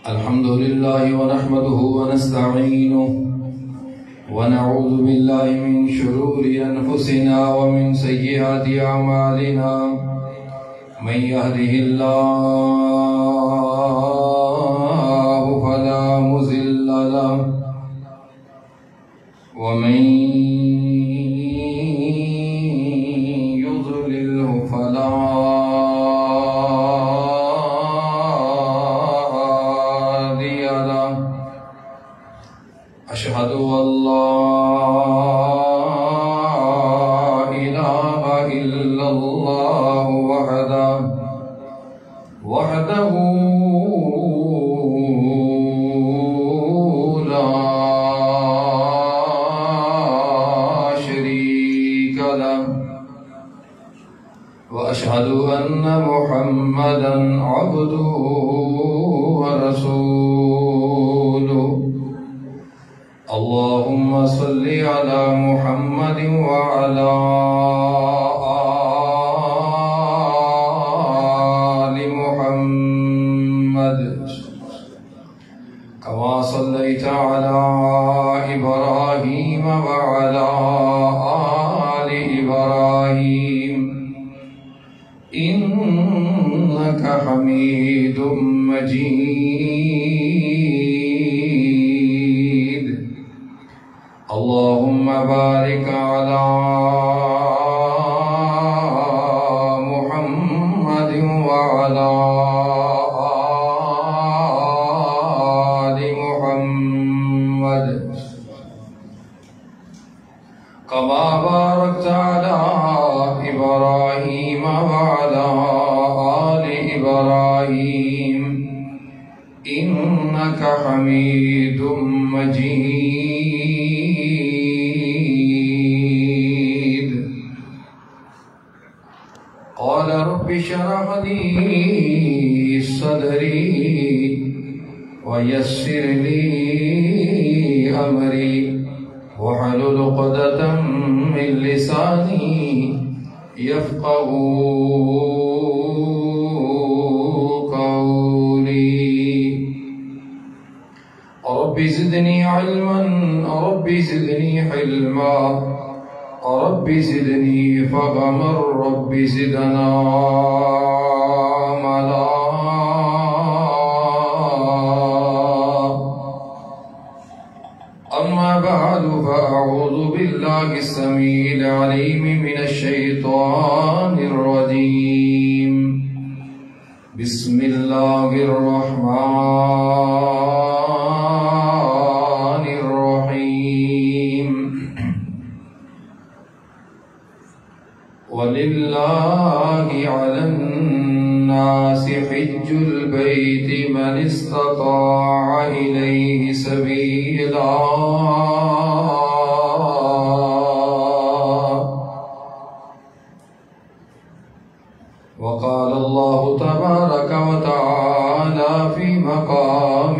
الحمد لله ونحمده ونستعينه ونعوذ بالله من شرور أنفسنا ومن سيئات أعمالنا من يهده الله فلا مضل له ومن يضلله فلا هادي له أشهد أن لا إله إلا الله وحده لا شريك له وأشهد أن محمدا عبده ورسوله اللهم صل على محمد وعلى آل محمد كما صليت على إبراهيم وعلى آل إبراهيم إنك حميد مجيد اللهم بارك على محمد وعلى آل محمد كما باركت على إبراهيم وعلى آل إبراهيم إنك حميد مجيد قال رب اشرح لي صدري ويسر لي أمري واحلل عقدة من لساني يفقهوا قولي رب زدني علما رب زدني حلما رب زدني فهما رب زدنا عملا أما بعد فأعوذ بالله السميع العليم من الشيطان الرجيم بسم الله الرحمن الرحيم ولله على الناس حج البيت من استطاع إليه سبيلا وقال الله تبارك وتعالى في مقام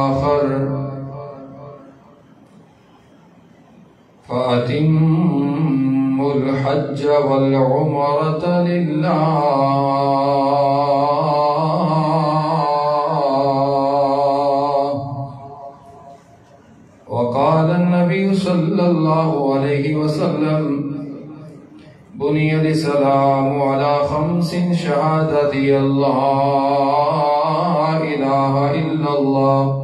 آخر فأتموا الحج والعمرة لله وقال النبي صلى الله عليه وسلم بني الإسلام على 5 شهادة الله إله إلا الله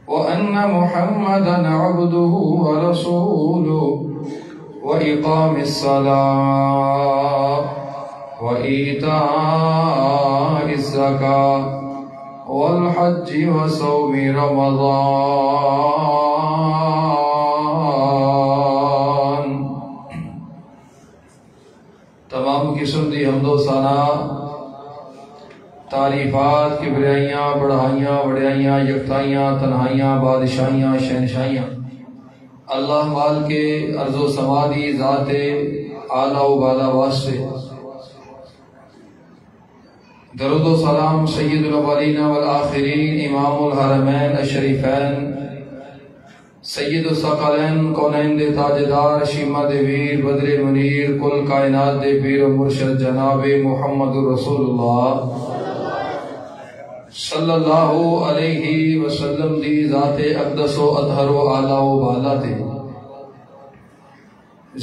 وأن محمدا عبده ورسوله وإقام الصلاة وإيتاء الزكاة والحج وصوم رمضان تمام قسم دی حمد و ثنا تعریفات کبریائیاں بڑھائیاں وڈیائیاں یکتائیاں تنہائیاں بادشاہیاں شہنشاہیاں اللہ مال کے عرض و سمادی ذات اعلیٰ و بالا واسطے درود و سلام سید الاولین والآخرین امام الحرمین الشریفین سید الثقلین کونین دے تاجدار شیما دے ویر بدر منیر کل کائنات دے پیر و مرشد جناب محمد رسول اللہ صلی اللہ علیہ وسلم دی ذات اقدس و اطہر و اعلیٰ و بالا تے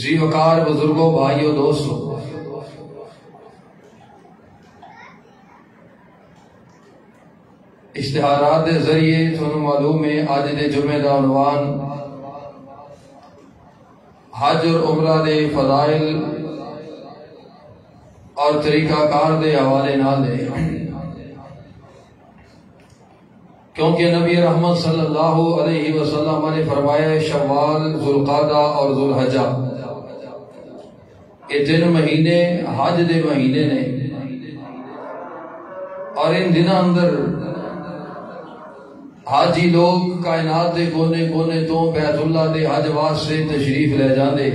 جی وقار بزرگوں بھائیوں دوستوں، اشتہارات دے ذریعے تھانوں معلوم ہے آج دے جمعے دا عنوان حج اور عمرہ دے فضائل اور طریقہ کار دے حوالے نال دے، کیونکہ نبی رحمت صلی اللہ علیہ وسلم نے فرمایا شوال، ذوالقعدہ اور ذوالحجہ یہ 3 مہینے حج دے مہینے نے، اور ان دنوں اندر حاجی لوگ کائنات دے کونے کونے تو بیت اللہ دے حج واسطے تشریف لے جاندے۔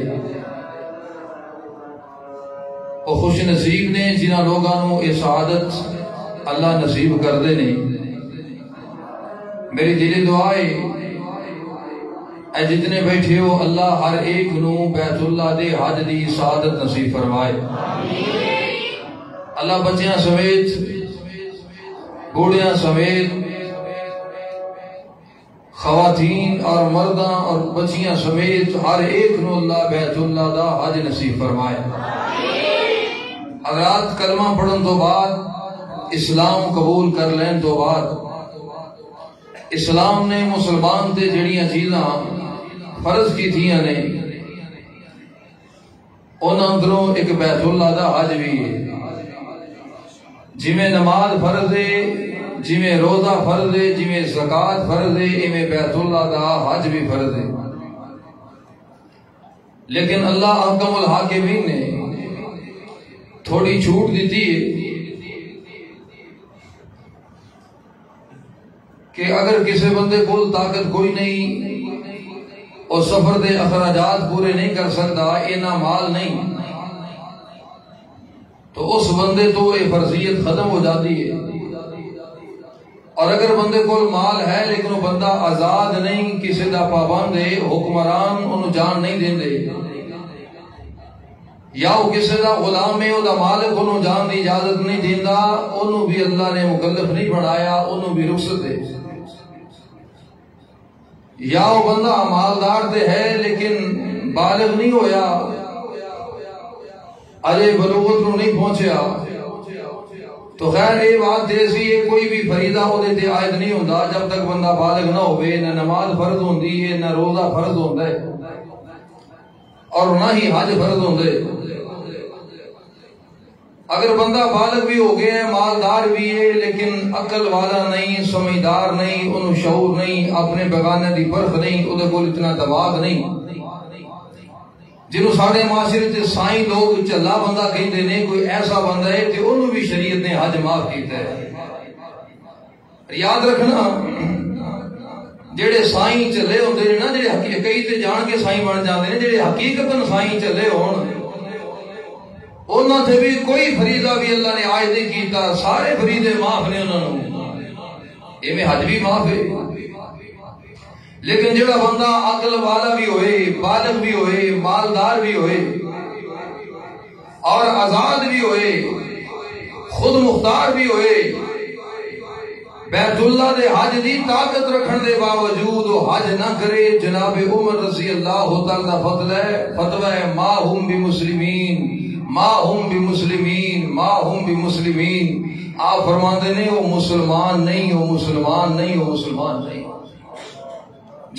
وہ خوش نصیب نے جنہاں لوگاں یہ سعادت اللہ نصیب کردے نے۔ میری دلی دعا ہے اے جتنے بیٹھے ہو اللہ ہر ایک نو بیت اللہ دے حج دی سعادت نصیب فرمائے۔ اللہ بچیاں سمیت، بوڑھیاں سمیت، خواتین اور مرداں اور بچیاں سمیت ہر ایک نو اللہ بیت اللہ دا حج نصیب فرمائے۔ حضرات کلمہ پڑھن تو بعد، اسلام قبول کر لین تو بعد، اسلام نے مسلمان تے جڑیاں چیزاں فرض کی تھیاں نے انہاں اندروں ایک بیت اللہ دا حج بھی ہے۔ جویں نماز فرض ہے، جویں روزہ فرض ہے، جویں زکوٰۃ فرض ہے، ایویں بیت اللہ دا حج بھی فرض ہے۔ لیکن اللہ احکم الحاکمین نے تھوڑی چھوٹ دیتی ہے کہ اگر کسی بندے کو طاقت کوئی نہیں اور سفر دے اخراجات پورے نہیں کر سکتا، اینا مال نہیں، تو اس بندے تو یہ فرضیت ختم ہو جاتی ہے۔ اور اگر بندے کو مال ہے لیکن وہ بندہ آزاد نہیں، کسی دا پابند ہے، حکمران انہوں جان نہیں دیں دے، یا وہ کسی دا غلام ہے، وہ دا مالک انہوں جان دی اجازت نہیں دیندہ، انہوں بھی اللہ نے مکلف نہیں بڑھایا، انہوں بھی رخصت دے۔ یا وہ بندہ مالدار تے ہے لیکن بالغ نہیں ہویا، اجے بلوغت نو نہیں پہنچیا، تو خیر یہ بات ایسی ہے کوئی بھی فریضہ وہ تے عائد نہیں ہوندا جب تک بندہ بالغ نہ ہوئے، نہ نماز فرض ہوندی ہے، نہ روزہ فرض ہوندا ہے، اور نہ ہی حج فرض ہوندا ہے۔ اگر بندہ بالغ بھی ہو گیا ہے، مالدار بھی ہے، لیکن عقل والا نہیں، سمجھدار نہیں، انہوں شعور نہیں، اپنے بیگانے دی پرخ نہیں، وہ کو اتنا دماغ نہیں، جنہوں ساڑھے معاشرے تے سائیں لوگ چلا بندہ کہندے نے، کوئی ایسا بندہ ہے کہ انہوں بھی شریعت نے حج معاف کیتا ہے۔ یاد رکھنا جڑے سائیں چلے ہوندے نے نا، جڑے حقیقت تے جان کے سائیں بن جاندے نے، جڑے حقیقتاً سائیں چلے ہون، انہاں تے بھی کوئی فریضہ بھی اللہ نے عائد نہیں کیتا، سارے فریضے معاف نے انہاں نوں، ایویں حج بھی معاف ہے۔ لیکن جڑا بندہ عقل والا بھی ہوئے، بالغ بھی ہوئے، مالدار بھی ہوئے اور آزاد بھی ہوئے، خود مختار بھی ہوئے، بیت اللہ دے حج دی طاقت رکھن دے باوجود وہ حج نہ کرے، جناب عمر رضی اللہ تعالی دا فتوی ہے ما ہم بمسلمین، ما ہم بمسلمین، ما ہم بمسلمین۔ آپ فرماندے نے وہ مسلمان نہیں، وہ مسلمان نہیں، وہ مسلمان نہیں۔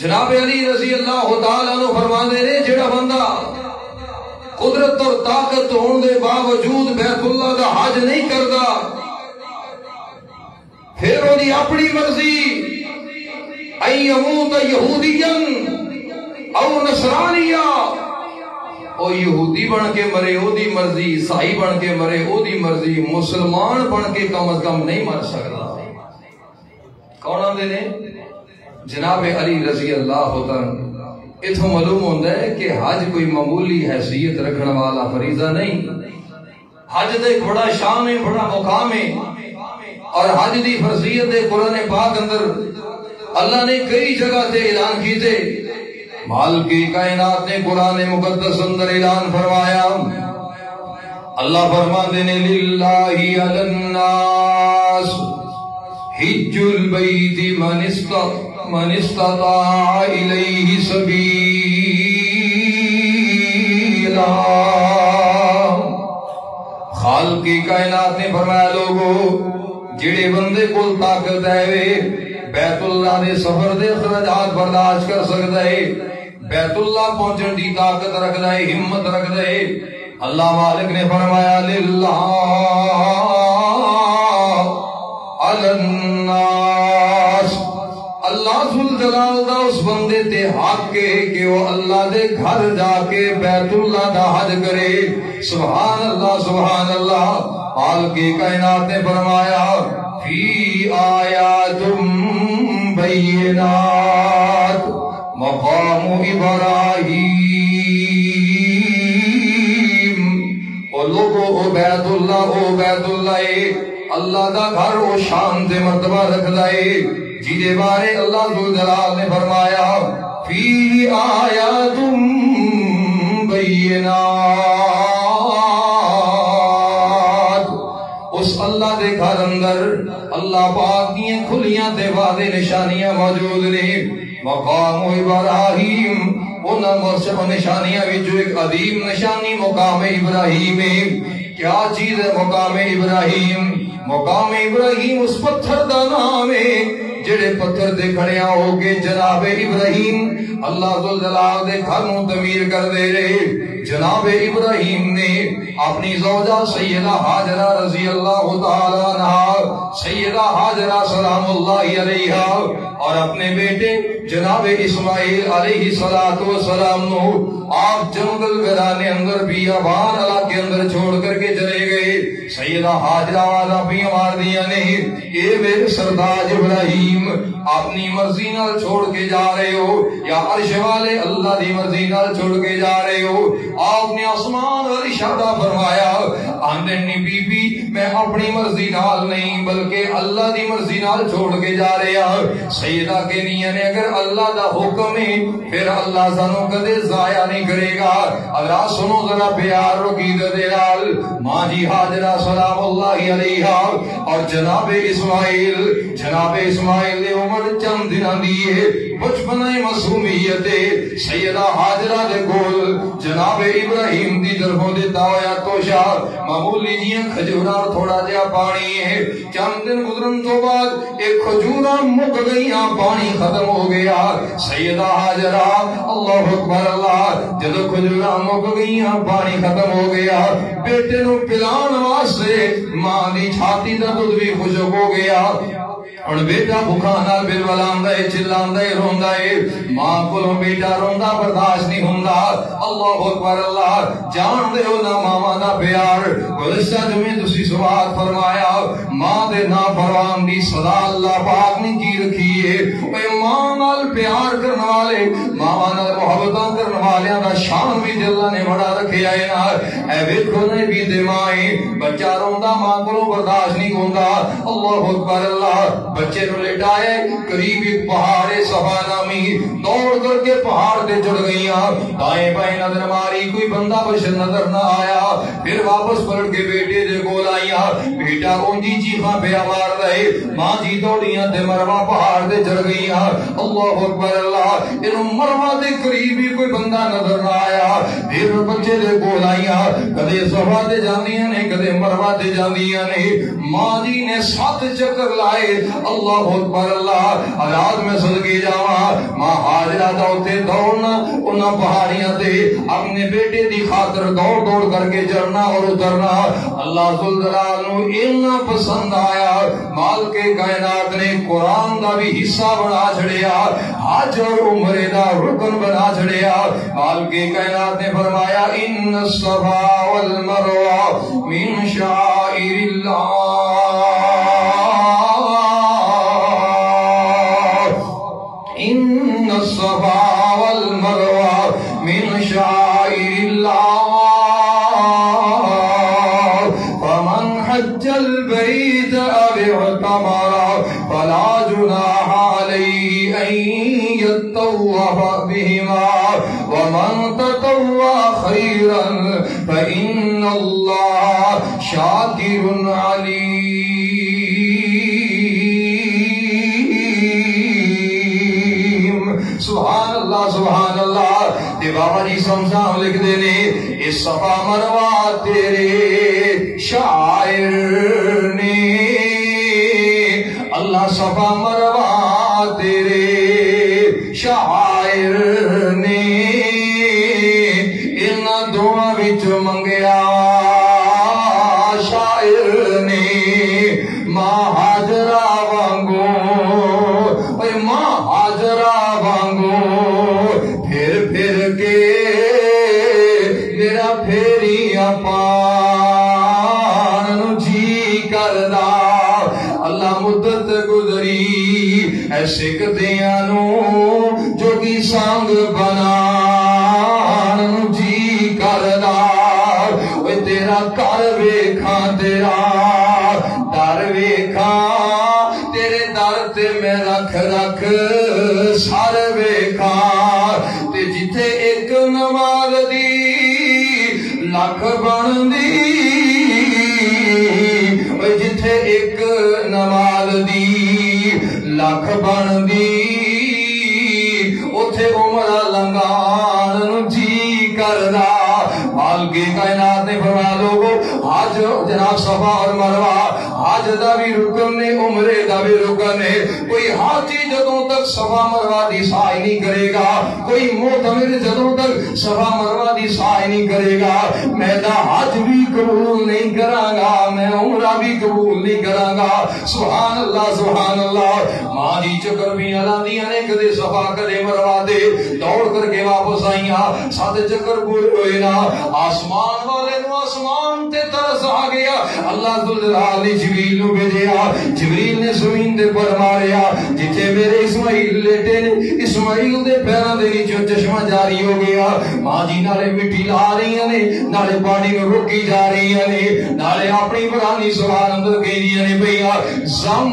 جناب علی رضی اللہ تعالیٰ عنہ فرماندے نے جڑا بندہ قدرت اور طاقت ہونے دے باوجود بیت اللہ دا حج نہیں کردا، پھر وہ اپنی مرضی ان یموت یہودیا او نصرانیا، او یہودی بن کے مرے او دی مرضی، عیسائی بن کے مرے او دی مرضی، مسلمان بن کے کم از کم نہیں مر سکتا۔ کون آندے نے؟ جناب علی رضی اللہ عنہ۔ اتھوں معلوم ہوتا ہے کہ حج کوئی معمولی حیثیت رکھنے والا فریضہ نہیں، حج دا ایک بڑا شان ہے، بڑا مقام ہے، اور حج دی فرضیت قرآن پاک اندر اللہ نے کئی جگہ تے اعلان کیتے مالک کائنات نے قرآن مقدس اندر اعلان فرمایا، اللہ فرماتے ہیں للہ علی الناس حج البیت من استطاع الیہ سبیلا۔ خالق کائنات نے فرمایا لوگو جڑے بندے کول طاقت ہے بیت اللہ دے سفر دے اخراجات برداشت کر سکتا ہے، بیت اللہ پہنچن دی طاقت رکھتا ہے، ہمت رکھتا ہے، اللہ مالک نے فرمایا للہ علی الناس، اللہ ذوالجلال دا اس بندے تے حق ہے کہ وہ اللہ دے گھر جا کے بیت اللہ دا حج کرے۔ سبحان اللہ سبحان اللہ۔ خالق کائنات نے فرمایا فی آیات بینات مقام ابراہیم۔ او لوگو او بیت اللہ اللہ دا گھر او شان دے مرتبہ رکھدا ہے جیدے بارے اللہ ذوالجلال نے فرمایا فی آیات بینات۔ اس اللہ دے گھر اندر اللہ پاک کی کھلیاں تے واضح نشانیاں موجود نے۔ مقام ابراہیم ان نشانیاں وچوں ایک عظیم نشانی مقام ابراہیم ہے۔ کیا چیز ہے مقام ابراہیم؟ مقام ابراہیم اس پتھر دا نام ہے جڑے پتھر دے کھڑیاں ہو کے جناب ابراہیم اللہ ذوالجلال دے گھر نوں تعمیر کر دے رہے۔ جناب ابراہیم نے اپنی زوجہ سیدہ ہاجرہ رضی اللہ تعالی عنہا، سیدہ ہاجرہ سلام اللہ علیہا اور اپنے بیٹے جناب اسماعیل علیہ السلام نو آپ جنگل ویرانے اندر بیابان علاقے اندر چھوڑ کر کے چلے گئے۔ سیدہ ہاجرہ والا بیمار دیا نہیں، اے میرے سرداج ابراہیم اپنی مرضی نال چھوڑ کے جا رہے ہو یا عرش والے اللہ دی مرضی نال چھوڑ کے جا رہے ہو؟ آپ نے آسمان اور اشارہ فرمایا آندنی بی بی میں اپنی مرضی نال نہیں بلکہ اللہ دی مرضی نال چھوڑ کے جا رہے ہیں۔ سیدہ کے نیاں نے اگر اللہ دا حکم ہے پھر اللہ سانو کدے ضائع نہیں کرے گا۔ اللہ سنو ذرا پیار رقیدت نال ماں جی ہاجرہ سلام اللہ علیہا اور جناب اسماعیل دے عمر چند دناں دی ہے بچپن معصومیت سیدہ ہاجرہ دے کول جناب ابراہیم دی طرفوں دیتا ہویا توشا معمولی جیاں کھجورا تھوڑا جہا پانی ہے۔ چند دن گزرن تو بعد ایک کھجورا مک گئیاں پانی ختم ہو گیا۔ سیدہ ہاجرہ اللہ اکبر اللہ جدو کھجورا مک گئیاں پانی ختم ہو گیا بیٹے نو پلان واسطے ماں دی چھاتی دا دودھ بھی خشک ہو گیا۔ اور بیٹا بھوکا نال بلبل آندا ہے چلاندا ہے روندا ہے ماں کولوں بیٹا روندا برداشت نہیں ہوندا۔ اللہ اکبر اللہ جان دے ہو نا ماما دا پیار گزشتہ جمعے تسی سبحان فرمایا ماں دے نافرمان دی سزا اللہ پاک نے کی رکھی ہے۔ اے ماں نال پیار کرن والے ماں نال محبتاں کرن والیاں دا شان بھی اللہ نے بڑا رکھیا ہے نا۔ اے ویکھو نے بھی دے ماں بچہ روندا ماں کولوں برداشت نہیں ہوندا۔ اللہ اکبر اللہ بچے نو لٹائے قریب ایک پہاڑ صفا نامی دوڑ کر کے پہاڑ تے چڑھ گئیاں دائیں بائیں نظر ماری کوئی بندہ بشر نظر نہ آیا پھر واپس پلٹ کے بیٹے دے کول آئیاں بیٹا اونجی چیخاں پہ مار رہے ماں جی دوڑیاں تے مروا پہاڑ تے چڑھ گئیاں۔ اللہ اکبر اللہ انہوں مروا دے قریب ہی کوئی بندہ نظر نہ آیا پھر بچے دے کول آئیاں کدے صفا تے جاندیاں نے کدے مروا تے جاندیاں نے ماں جی نے 7 چکر لائے۔ اللہ اکبر اللہ حالات میں صدقے جاواں ماں ہاجرہ دا اوتے دوڑنا انہاں پہاڑیاں تے اپنے بیٹے دی خاطر دوڑ دوڑ کر کے چڑھنا اور اترنا اللہ ذوالجلال نو اتنا پسند آیا مالک کائنات نے قرآن دا بھی حصہ بنا چھڑیا حج اور عمرے دا رکن بنا چھڑیا۔ مالک کائنات نے فرمایا ان الصفا والمروہ من شعائر اللہ ان الصفا والمروہ من شعائر اللہ فمن حج البیت او اعتمر فلا جناح علیہ ان طوف بهما ومن تطوع خيرا فإن الله شاكر عليم. سبحان اللہ سبحان اللہ. تے بابا جی سمجھام لکھ دینے اس صفا مروہ تیرے شاعر نے، اللہ صفا مروہ تیرے شاعر نے ان دعا وچ منگیا شاعر نے ماں ہاجرہ وانگو، اے ماں ہاجرہ وانگو پھر پھر کے میرا پھیریاں پان جی کردا. اللہ مدت گزری اے سکھدیاں نو جو کی سانگ بنان جی کردا. اوے تیرا کر ویکھاں تیرا در ویکھاں تیرے در تے میں رکھ رکھ سر ویکھاں. تے جتھے ایک نماز دی لکھ بن دی، جتھے ایک نماز دی لکھ بن دی اتھے عمرہ لنگان جی کردا. مالک کائنات نے فرمایا لوگو حج جناب صفا اور مروہ حج دا بھی رکن نے عمرے دا بھی رکن ہے. کوئی حاجی جدوں تک صفا مروہ دی سعی نہیں کرے گا، کوئی معتمر جدوں تک صفا مروہ دی سعی نہیں کرے گا، میں دا حج بھی قبول نہیں کراں گا، میں عمرہ بھی قبول نہیں کراں گا. سبحان اللہ سبحان اللہ. ماں جی چکر بھی لاندیاں نے کدے صفا کدے مروہ دے دوڑ کر کے واپس آئیاں. سات چکر پورے ہوئے نا آسمان والے نو آسمان تے ترس آ گیا. اللہ ذوالجلال نے جبریل نو بھیجیا، جبریل نے زمین دے پر ماریا جتھے میرے اسماعیل لیٹے نے، اسماعیل دے پیراں دے وچوں چشمہ جاری ہو گیا. ماں جی نالے مٹی لا رہی نے، نالے پانی نو روکی جا رہی نے، نالے اپنی پرانی سوال اندر کہندیاں نے بھیا زم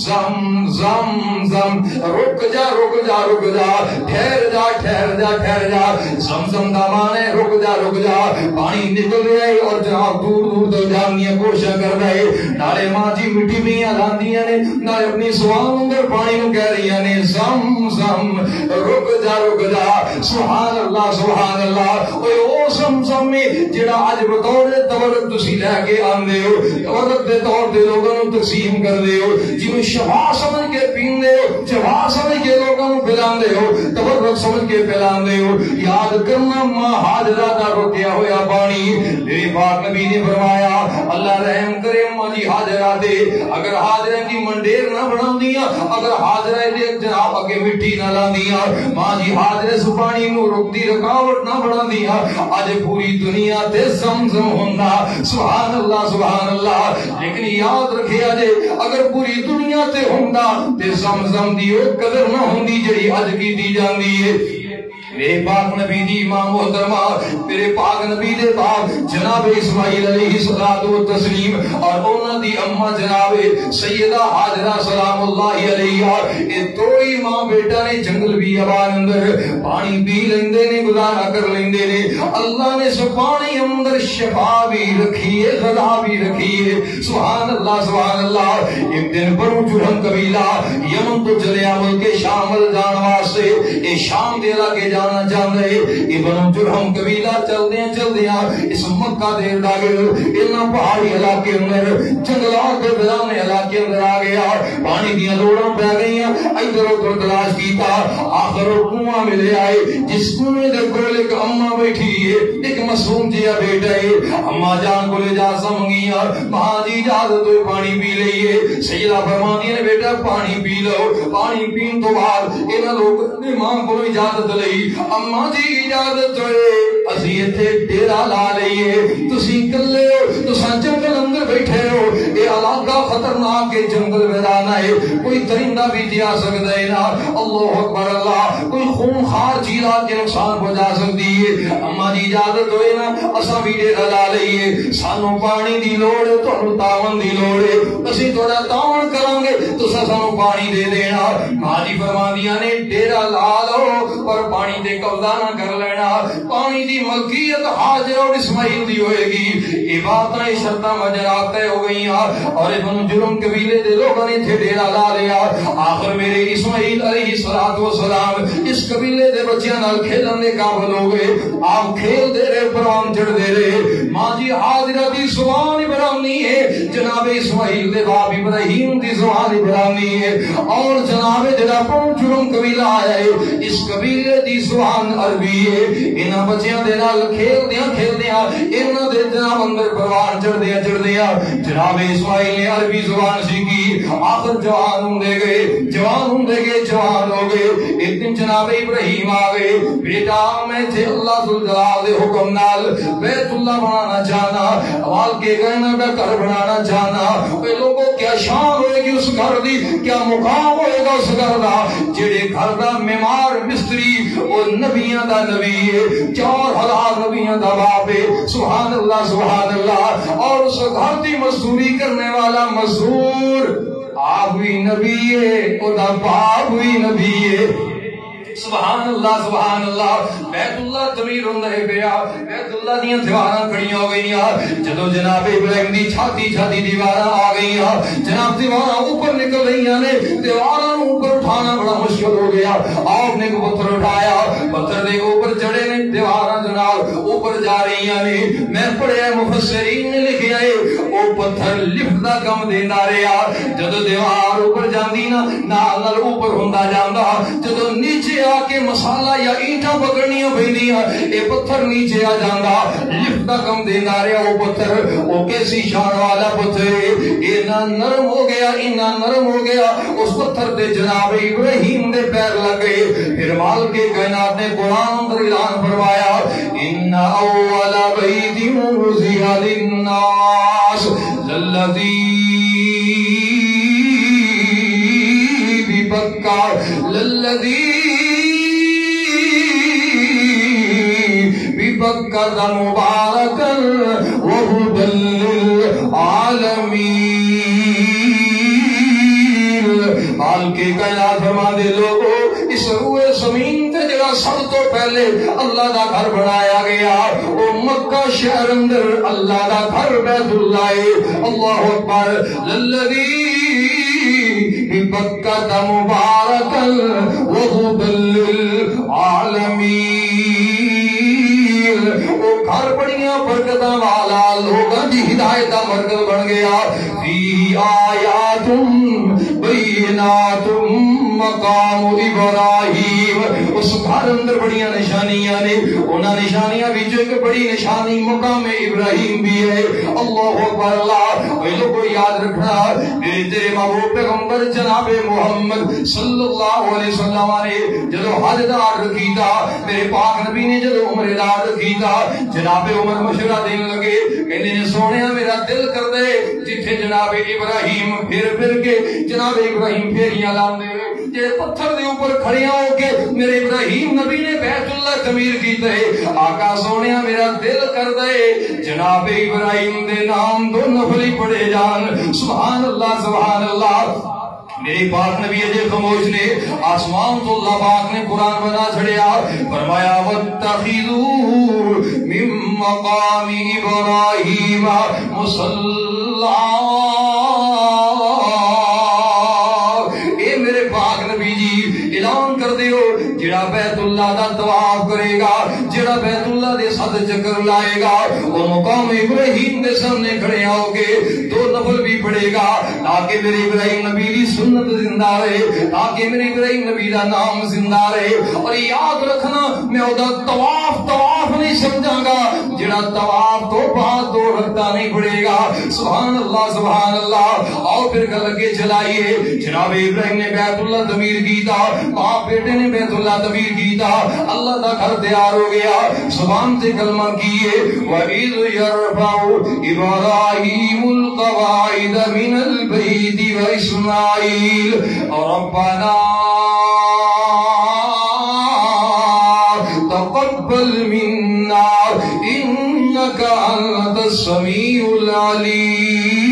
زم زم زم رک جا رک جا رک جا ٹھہر جا ٹھہر جا ٹھہر جا. زمزم دا مانے رک جا رک جا. پانی نکل رہا ہے اور جناب دور دور تو جاننے کی کوشش کر رہے. نالے ماں جی مٹی میاں لاندیاں نے، نالے اپنی سوال اندر پانی نو کہہ رہی نے زم زم رک جا رک جا. سبحان اللہ سبحان اللہ. اوے او زمزم میں جڑا اج بطور تورک تسی لے کے آندے ہو، تورک دے طور تے لوگاں نو تقسیم کر دے ہو، جویں شفا سمجھ کے پیندے ہو، شفا سمجھ کے لوگاں نو پلاندے ہو، تورک سمجھ کے پلاندے ہو. یاد کرنا ماں ہاجرہ دا رکیا ہویا پانی. میرے پاک نبی نے فرمایا اللہ رحم کرے ماں جی ہاجرہ دے، اگر ہاجرہ دی منڈیر نہ بناندیاں، اگر ہاجرہ دے جناب اگے مٹی نہ لاندیاں، ماں جی ہاجرہ سو پانی نو رکدی رکاوٹ نہ بناندیاں، اج پوری دنیا تے زمزم ہوندا. سبحان اللہ سبحان اللہ. لیکن یاد رکھیا جے اگر پوری دنیا تے ہوندا تے زمزم دی او قدر نہ ہوندی جڑی اج کیتی جاندی ہے. میرے پاک نبی دی ماں محترمہ، میرے پاک نبی دے باپ جناب اسماعیل علیہ الصلوۃ والتسلیم اور انہاں دی اماں جناب سیدہ ہاجرہ سلام اللہ علیہا، اے دو ہی ماں بیٹا نے جنگل بیابان اندر پانی پی لیندے نے، گزارا کر لیندے نے. اللہ نے اس پانی اندر شفا بھی رکھی ہے، غذا بھی رکھی ہے. سبحان اللہ سبحان اللہ. ایک دن بنو جرہم قبیلہ یمن تو چلیا ملک شام جان واسطے، اے شام دے علاقے جانا چاہتے بنو جرہم قبیلہ چلدیاں چلدیاں اس مکہ دے لاگے انہاں پہاڑی علاقے اندر جنگلات دے ویرانے علاقے اندر آ گیا. پانی دیاں لوڑاں پہ گئیاں، ادھر ادھر تلاش کیتا، آخر کنواں ملے آئے. جس کنویں دے کول ایک اماں بیٹھی ہے، ایک معصوم جیا بیٹا ہے. اماں جان کو اجازت منگیاں، ماں جی اجازت ہوئے پانی پی لئیے. سیدہ فرماندی نے بیٹا پانی پی لو. پانی پین تو بعد انہاں لوگ نے ماں کو اجازت لئی. اماں جی اجازت ہوئے اسی ایتھے ڈیرا لا لئیے، تسی کلے ہو، تساں جنگل اندر بیٹھے ہو، اے علاقہ خطرناک کے جنگل ویران ہے، کوئی درندہ بھی جا سکتا ہے نا، اللہ اکبر اللہ، کوئی خونخوار چیز آ کے نقصان پہنچا سکتی ہے۔ اما جی اجازت ہوئے نا اساں بھی ڈیرا لا لئیے، سانو پانی دی لوڑ ہے، تانوں تاون دی لوڑ ہے، اسی تھوڑا تاون کریں گے تو سانو پانی دے دینا۔ ماں جی فرماندیاں نے ڈیرا لا لو پر پانی تے قبضہ نہ کر لینا، پانی دی ملکیت حاجر اور اسماعیل دی ہوئے گی۔ یہ باتیں شرطاں وجرات طے ہو گئی اور ابن جرم قبیلے دے لوگوں نے تھے ڈیرا لا لیا۔ آخر میرے اسماعیل علیہ السلام اس قبیلے دے بچیاں نال کھیلن دے قابل ہو گئے، آپ کھیل دے رہے، پروان چڑھ دے رہے۔ ماں جی حاضرہ دی زبان ابراہیمی ہے، جناب اسماعیل دے باپ ابراہیم دی زبان ابراہیمی ہے، اور جناب جناب جرم قبیلہ آیا ہے، اس قبیلے دی زبان عربی ہے۔ انہاں بچیاں دے نال کھیل دیاں انہاں دے جناب اندر پروان چڑھ دیا جناب اسماعیل نے عربی زبان سیکھی، آخر جوان ہو گئے۔ ایک دن جناب ابراہیم آ گئے، بیٹا میں تھے اللہ ذوالجلال دے حکم نال بیت اللہ بنانا چاہنا، وال کے گہنا کا گھر بنانا چاہنا۔ اے لوگوں کیا شان ہوئے گی اس گھر دی، کیا مقام ہوئے گا اس گھر دا، جڑے گھر دا معمار مستری اور نبیاں دا نبی ہے، 4000 نبیاں دا باپ ہے، سبحان اللہ سبحان اللہ، اور اس گھر دی مزدوری کرنے والا مزدور آپ بھی نبی ہے، او دا باپ بھی نبی ہے۔ سبحان اللہ سبحان اللہ، بیت اللہ تعمیر ہوندہ ہے پیا، بیت اللہ دیاں دیواراں کھڑیاں ہو گئی ہیں، جدو جناب ابراہیم دی چھاتی دیواراں آ گئی ہیں، جناب دیواراں اوپر نکل رہی ہیں، دیواراں اوپر اٹھانا بڑا مشکل ہو گیا۔ آپ نے پتھر اٹھایا، پتھر دے اوپر چڑھے نے، دیواراں جناب اوپر جا رہی ہیں۔ میں پڑھیا مفسرین نے لکھیا ہے او پتھر لفٹ دا کم دیندا رہیا، جدو دیوار اوپر جاندی نا نال اوپر ہوندا جاندا، جدو نیچے آ کے مسالہ یا اینٹاں پکڑنیاں پیندیاں، اے پتھر نیچے آ جاندا، لفٹ دا کم دیندا رہیا۔ او پتھر او کیسی شان والا پتھر ہے، اتنا نرم ہو گیا، اس پتھر تے جناب ابراہیم دے پیر لگ گئے۔ پھر مال کے کائنات نے قرآن اندر اعلان فرمایا، ان اول بیت وضع للناس للذی ببکہ مبارکا وہدی للعالمین۔ حال کے کائنات فرما دے لوگو، اس روئے زمین تے جگہ سب تو پہلے اللہ دا گھر بنایا گیا، او مکہ شہر اندر اللہ دا گھر بیت اللہ ہے۔ اللہ اکبر، للذی ببکہ مبارکا وہدی للعالمین۔ وہ گھر بڑیاں برکتاں والا، لوگاں دی ہدایت دا مرکز بن گیا۔ فی آیات بینات مقام ابراہیم، اس گھر اندر بڑیاں نشانیاں نے، انہاں نشانیاں وچوں ایک بڑی نشانی مقام ابراہیم بھی ہے۔ اللہ اکبر اللہ، اے لوگو یاد رکھنا، میرے تیرے محبوب پیغمبر جناب محمد صلی اللہ علیہ وسلم نے جدو حج دا آرڈر کیتا، میرے پاک نبی نے جدو عمرے دا آرڈر کیتا، جناب عمر مشورہ دینے لگے، کہنے نے سونیا میرا دل کر دے جتھے جناب ابراہیم پھر کے جناب ابراہیم پھیریاں لان دے، جے پتھر دے اوپر کھڑیاں ہو کے میرے ابراہیم نبی نے بیت اللہ تعمیر کیتا ہے۔ آقا سونیا میرا دل کر دے جناب ابراہیم دے نام دو نفلی پڑھے جان۔ سبحان اللہ سبحان اللہ۔ میری پاک نبی اجے خاموش نے، آسمان تو اللہ پاک نے قرآن بنا چھڑیا، فرمایا وَاتَّخِذُوا مِن مَّقَامِ إِبْرَاهِيمَ مُصَلًّى۔ اے میرے پاک نبی جی اعلان کر دیو، جڑا بیت اللہ دا طواف کرے گا، جڑا بیت اللہ دے سات چکر لائے گا، وہ مقام ابراہیم دے سامنے کھڑے ہو کے دو نفل بھی پڑھے گا، تاکہ میرے ابراہیم نبی دی سنت زندہ رہے، تاکہ میرے ابراہیم نبی دا نام زندہ رہے۔ اور یاد رکھنا، میں او دا طواف نہیں سمجھاں گا جڑا طواف تو بعد 2 رکعتاں نہیں پڑھے گا. سبحان اللہ سبحان اللہ. اور پھر گل اگے چلائیے. جناب ابراہیم نے بیت اللہ تعمیر کیتا, باپ بیٹے نے بیت اللہ تعمیر کیتا, اللہ دا گھر تیار ہو گیا. زبان سے کلمہ کیے وَإِذْ يَرْفَعُ إِبْرَاهِيمُ الْقَوَاعِدَ مِنَ الْبَيْتِ وَإِسْمَاعِيلُ رَبَّنَا تقبل منا إنك أنت السميع العليم.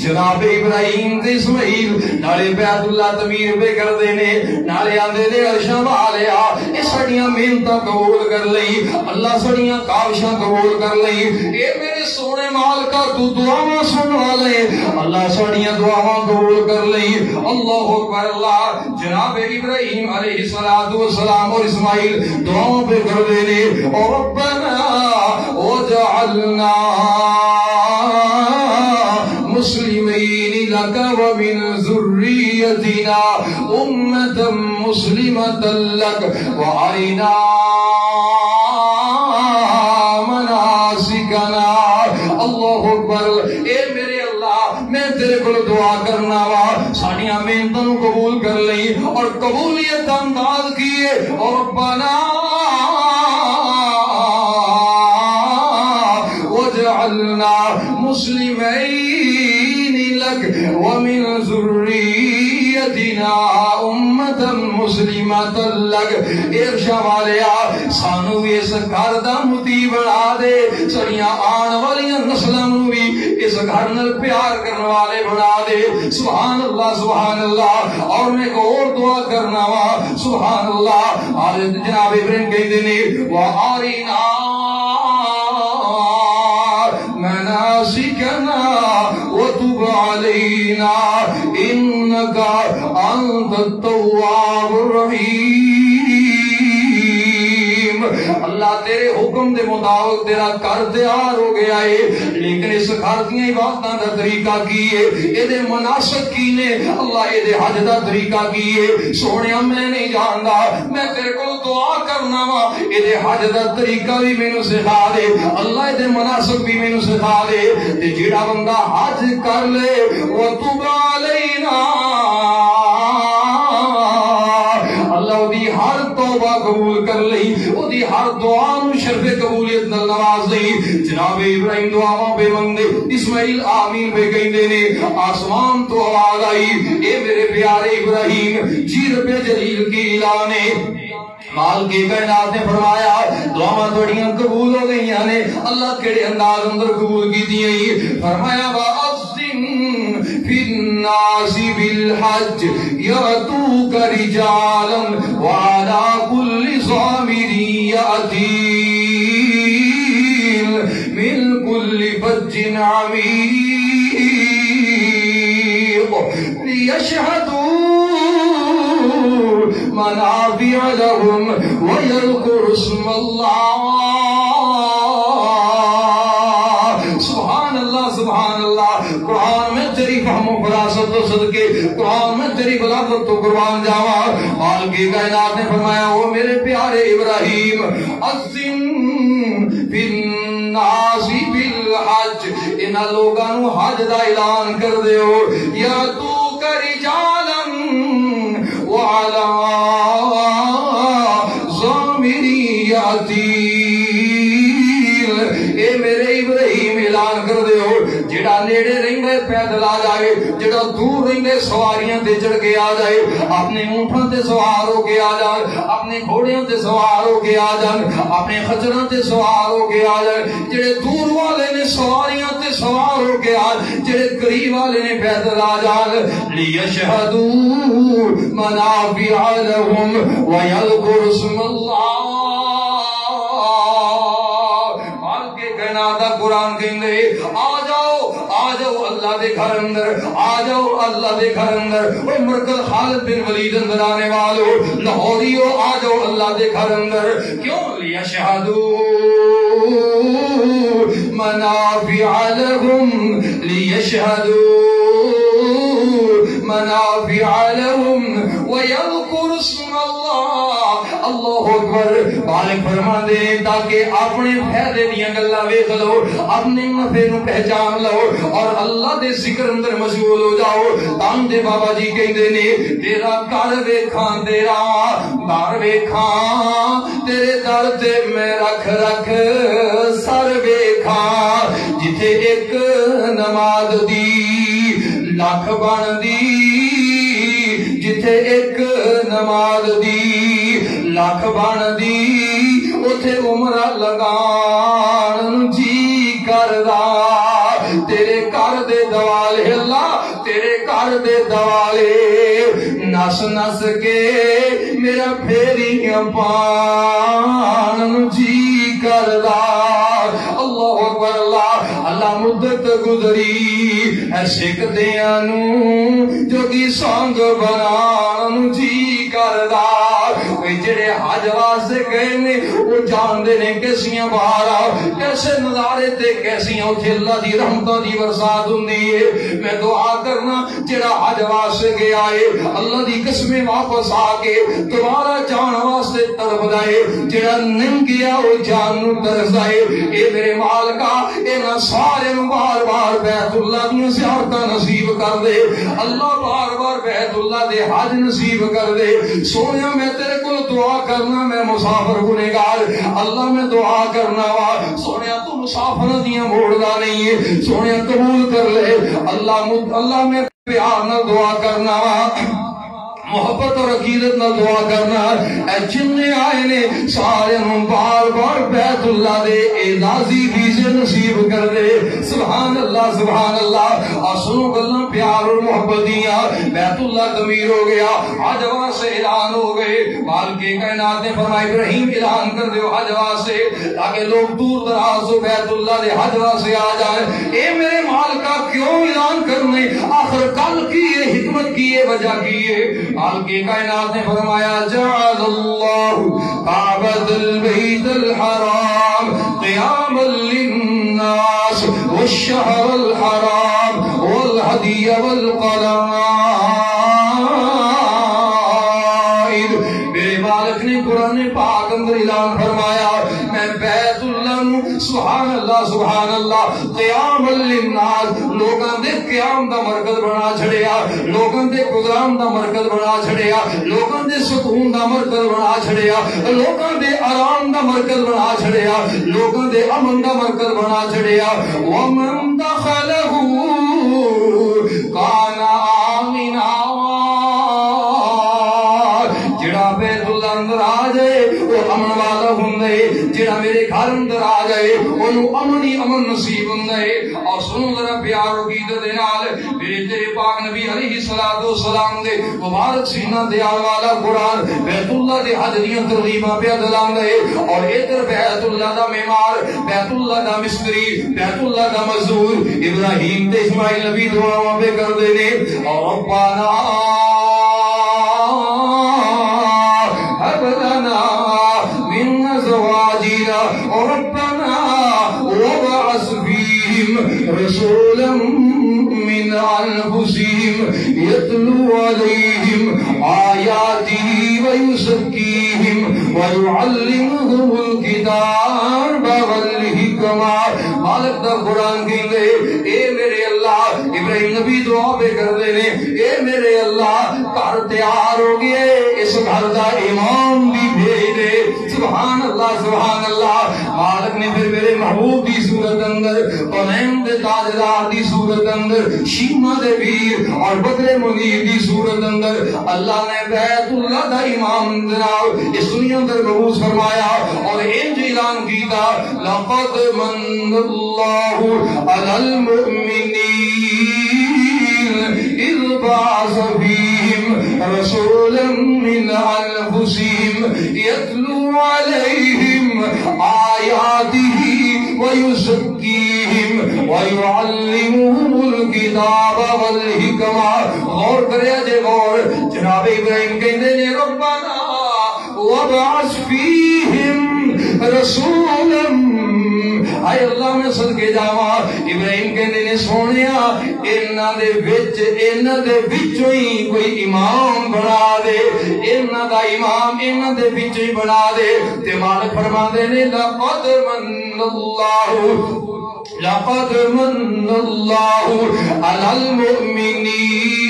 جناب ابراہیم تے اسماعیل نالے بیت اللہ تعمیر پہ کردے نے, نالے آندے نے عرشاں والیا اے ساڈیاں محنتاں قبول کر لئی, اللہ ساڈیاں کاوشاں قبول کر لئی. اے میرے سونے مالکا تو دعاواں سنوا لے, اللہ ساڈیاں دعاواں قبول کر لئی. اللہ اکبر اللہ. جناب ابراہیم علیہ الصلوۃ والسلام اور اسماعیل دعاؤں پہ کردے نے ربنا وجعلنا مسلمین لک ومن ذریتنا امة مسلمة لک وارنا مناسکنا. اللہ اکبر. اے میرے اللہ میں تیرے کو دعا کرنا وا ساڈیاں محنتاں قبول کر لئی اور قبولیت انداز کیے. اور ربنا وجعلنا مسلمین لک ومن ذریتنا امة مسلمة لک. ارشا والیا سانو بھی اس گھر دا مطیع بنا دے, سڑیاں آن والیاں نسلاں نو بھی اس گھر نال پیار کرنے والے بنا دے. سبحان اللہ سبحان اللہ. اور میں ایک اور دعا کرنا وا سبحان اللہ. حضرت جناب ابراہیم کہندے نے وَآرِنَا مناسکنا وتب علینا انک انت التواب الرحیم. اللہ تیرے حکم دے مطابق تیرا گھر تیار ہو گیا ہے, لیکن اس گھر دیاں عبادتاں دا طریقہ کی ہے, اے دے مناسک کی نے, اللہ اے دے حج دا طریقہ کی ہے. سونیا میں نہیں جاندا, میں تیرے کو دعا کرنا وا اے دے حج دا طریقہ بھی مینوں سکھا دے, اللہ اے دے مناسک بھی مینوں سکھا دے. تے جیڑا بندہ حج کر لے وتب علینا اللہ دی ہر توبہ قبول کر لئی, او دی ہر دعا نو شرف قبولیت نال نواز لئی. جناب ابراہیم دعاواں پہ منگدے, اسماعیل آمین پہ کہندے نے. آسمان تو آواز آئی اے میرے پیارے ابراہیم جی رب جلیل کی اعلان ہے. مال کے کائنات نے فرمایا دعاواں تھوڑیاں قبول ہو گئیاں نے. اللہ کیڑے انداز اندر قبول کیتیاں ہی فرمایا وَأَذِّن فِي النَّاسِ بِالْحَجِّ يَأْتُوكَ رِجَالًا وَعَلَى كُلِّ ضَامِرٍ يَأْتِينَ مِنْ كُلِّ فَجٍّ عَمِيقٍ لِيَشْهَدُوا منافع لهم ويذكروا اسم الله. سبحان اللہ سبحان اللہ. قرآن میں تیری فہم و فراست و صدقے, قرآن میں تیری بلاغت تو قربان جاوا. مال کی کائنات نے فرمایا وہ میرے پیارے ابراہیم اذن فی الناس بالحج, ان لوگاں نو حج دا اعلان کر دیو. یا تو رجالا وعلى اے میرے ابراہیم اعلان کر دیو جڑا نیڑے رہندے پیدل آ جائے, جڑا دور رہندے سواریاں تے چڑھ کے آ جائے, اپنے اونٹاں تے سوار ہو کے آ جان, اپنے گھوڑیاں تے سوار ہو کے آ جان, اپنے خچراں تے سوار ہو کے آ جان. جڑے دور والے نے سواریاں تے سوار ہو کے آ, جڑے قریب والے نے پیدل آ جان. لیشہدوا منافع لهم ویذکروا اسم اللہ. قرآن کہندے آ جاؤ اللہ دے گھر اندر, آ جاؤ اللہ دے گھر اندر. وہ مرکز خالد بن ولید اندر آنے والو لاہوریو آ جاؤ اللہ دے گھر اندر. کیوں لیشہدوا منافع لهم لیشہدوا منافع لهم ويذكر اسم الله. اللہ اکبر مالک فرماندے تاکہ اپنے فائدے دیاں گلاں ویکھ لو اپنے نفع نو پہچان لو اور اللہ دے ذکر اندر مشغول ہو جاؤ تاں دے بابا جی کہندے نے تیرا گھر ویکھاں تیرا گھر ویکھاں تیرے در تے میں رکھ رکھ سر ویکھاں جتھے ایک نماز دی لاکھ بن دی جتھے ایک نماز دی لاکھ بن دی اوتھے عمرہ لگان جی کردا تیرے گھر دے دوالے اللہ تیرے گھر دے دوالے نس نس کے میرا پھیریاں پان جی کردا اللہ اکبر اللہ اللہ مدت گزری اے سکھ دیاں نو جو کی سانگ بنان جی کردا کوئی جڑے حج واسطے گئے نے وہ جاندے نے کیسیاں بہاراں کیسے نظارے تے کیسیاں اوتھے اللہ دی رحمتاں دی برسات ہوندی ہے میں دعا کرنا جڑا حج واسطے گیا ہے اللہ دی قسمیں واپس آ کے دوبارہ جان واسطے تڑپدا ہے جڑا نہیں گیا وہ جان نو ترسدا ہے اے میرے مالکا انہاں سارے نو بار بار بیت اللہ دی زیارتاں نصیب کر دے اللہ بار بار بیت اللہ دے حج نصیب کر دے سونیا میں تیرے کو دعا کرنا میں مسافر گنہگار اللہ میں دعا کرنا وا سونیا تو مسافر دیاں موڑدا نہیں ہے سونیا قبول کر لے اللہ میں پیار نہ دعا کرنا وا محبت اور عقیدت نہ دعا کرنا اے جننے آئے نے سارے ہم بار بار بیت اللہ دے اعزازی ویزے نصیب کر دے سبحان اللہ اور سنو گلنا پیار اور محبت دیا بیت اللہ تعمیر ہو گیا حج واسطے اعلان ہو گئے مالک کائنات نے فرمایا ابراہیم اعلان کر دیو حج واسطے تاکہ لوگ دور دراز سے بیت اللہ دے حج واسطے آ جائیں اے میرے مالکا کیوں اعلان کرنے آخر کل کی یہ حکمت کی یہ وجہ کی ہے کی کائنات نے فرمایا جعل اللہ کعبۃ البیت الحرام قیاما للناس والشہر الحرام والہدی والقلائد میرے مالک نے قرآن پاک اندر اعلان فرمایا میں بیت اللہ سبحان اللہ قیام للناس لوگاں دے قیام دا مرکز بنا چھڑیا لوگاں دے پروگرام دا مرکز بنا چھڑیا لوگاں دے سکون دا مرکز بنا چھڑیا لوگاں دے آرام دا مرکز بنا چھڑیا لوگاں دے امن دا مرکز بنا چھڑیا ومن دخلہ کان آمنا جڑا بیت اللہ اندر آ جائے وہ امن والا ہوندے جڑا میرے گھر اندر آ جائے انہوں امن ہی امن نصیب ہوندے اور سنو ذرا پیار و عقیدت دے نال میرے تیرے پاک نبی علیہ السلام دے مبارک سینہ دے آل والا قرآن بیت اللہ دے حج دیاں ترغیباں پہ دلان دے اور ادھر بیت اللہ دا معمار بیت اللہ دا مستری بیت اللہ دا مزدور ابراہیم تے اسماعیل نبی دعاواں پہ کر دے نے اور ربنا ربنا وابعث فيهم رسولا من أنفسهم يتلو عليهم آياته ويزكيهم ويعلمهم الكتاب والحكمة مالک دا قرآن کہندے اے میرے اللہ ابراہیم نبی دعا پہ کر دے نے اے میرے اللہ گھر تیار ہو گئے اس گھر دا امام بھی بھیج دے سبحان اللہ مالک نے پھر میرے محبوب دی صورت اندر قنیم دے تاجدار دی صورت اندر شیمہ دے ویر اور بدر منیر دی صورت اندر اللہ نے بیت اللہ دا امام جناب اس دنیا اندر مبعوث فرمایا اور انج اعلان کیتا لقد من اللہ علی المؤمنین اذ بعث فیہم رسولا من انفسہم یتلو علیہم آیاتہ ویزکیہم ویعلمہم الکتاب والحکمہ غور کریا جے غور جناب ابراہیم کہندے نے ربنا وابعث فیہم رسولا ہائے اللہ میں صدقے جاواں ابراہیم کہندے نے سونیا انہاں دے وچوں ہی کوئی امام بنا دے انہاں دا امام انہاں دے وچوں ہی بنا دے تے مالک فرماندے نے لقد من اللہ علی المؤمنین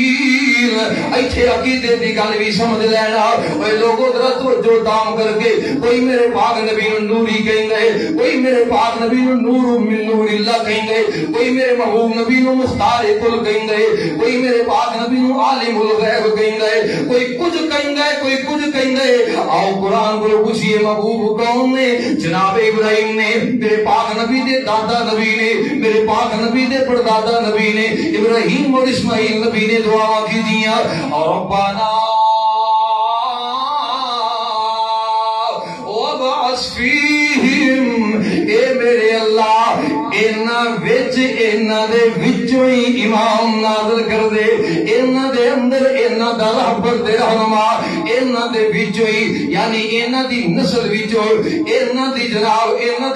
ایتھے عقیدے دی گل بھی سمجھ لینا اے لوگوں ذرا توجہ تام کر کے کوئی میرے پاک نبی نو نوری کہندے کوئی میرے پاک نبی نو نور من نور اللہ کہندے کوئی میرے محبوب نبی نو مختار کل کہندے کوئی میرے پاک نبی نو عالم الغیب کہندے کوئی کچھ کہندے آؤ قرآن کو پوچھئے محبوب کون نے جناب ابراہیم نے میرے پاک نبی دے دادا نبی نے میرے پاک نبی دے پردادا نبی نے ابراہیم اور اسماعیل نبی نے دعا کی دیا اور ربنا وابعث فیہم اے میرے اللہ انہاں دے وچوں ہی امام نازل کر دے انہاں دے اندر انہاں دا رہبر تے رہنما انہاں دے وچوں ہی یعنی انہاں دی نسل وچوں انہاں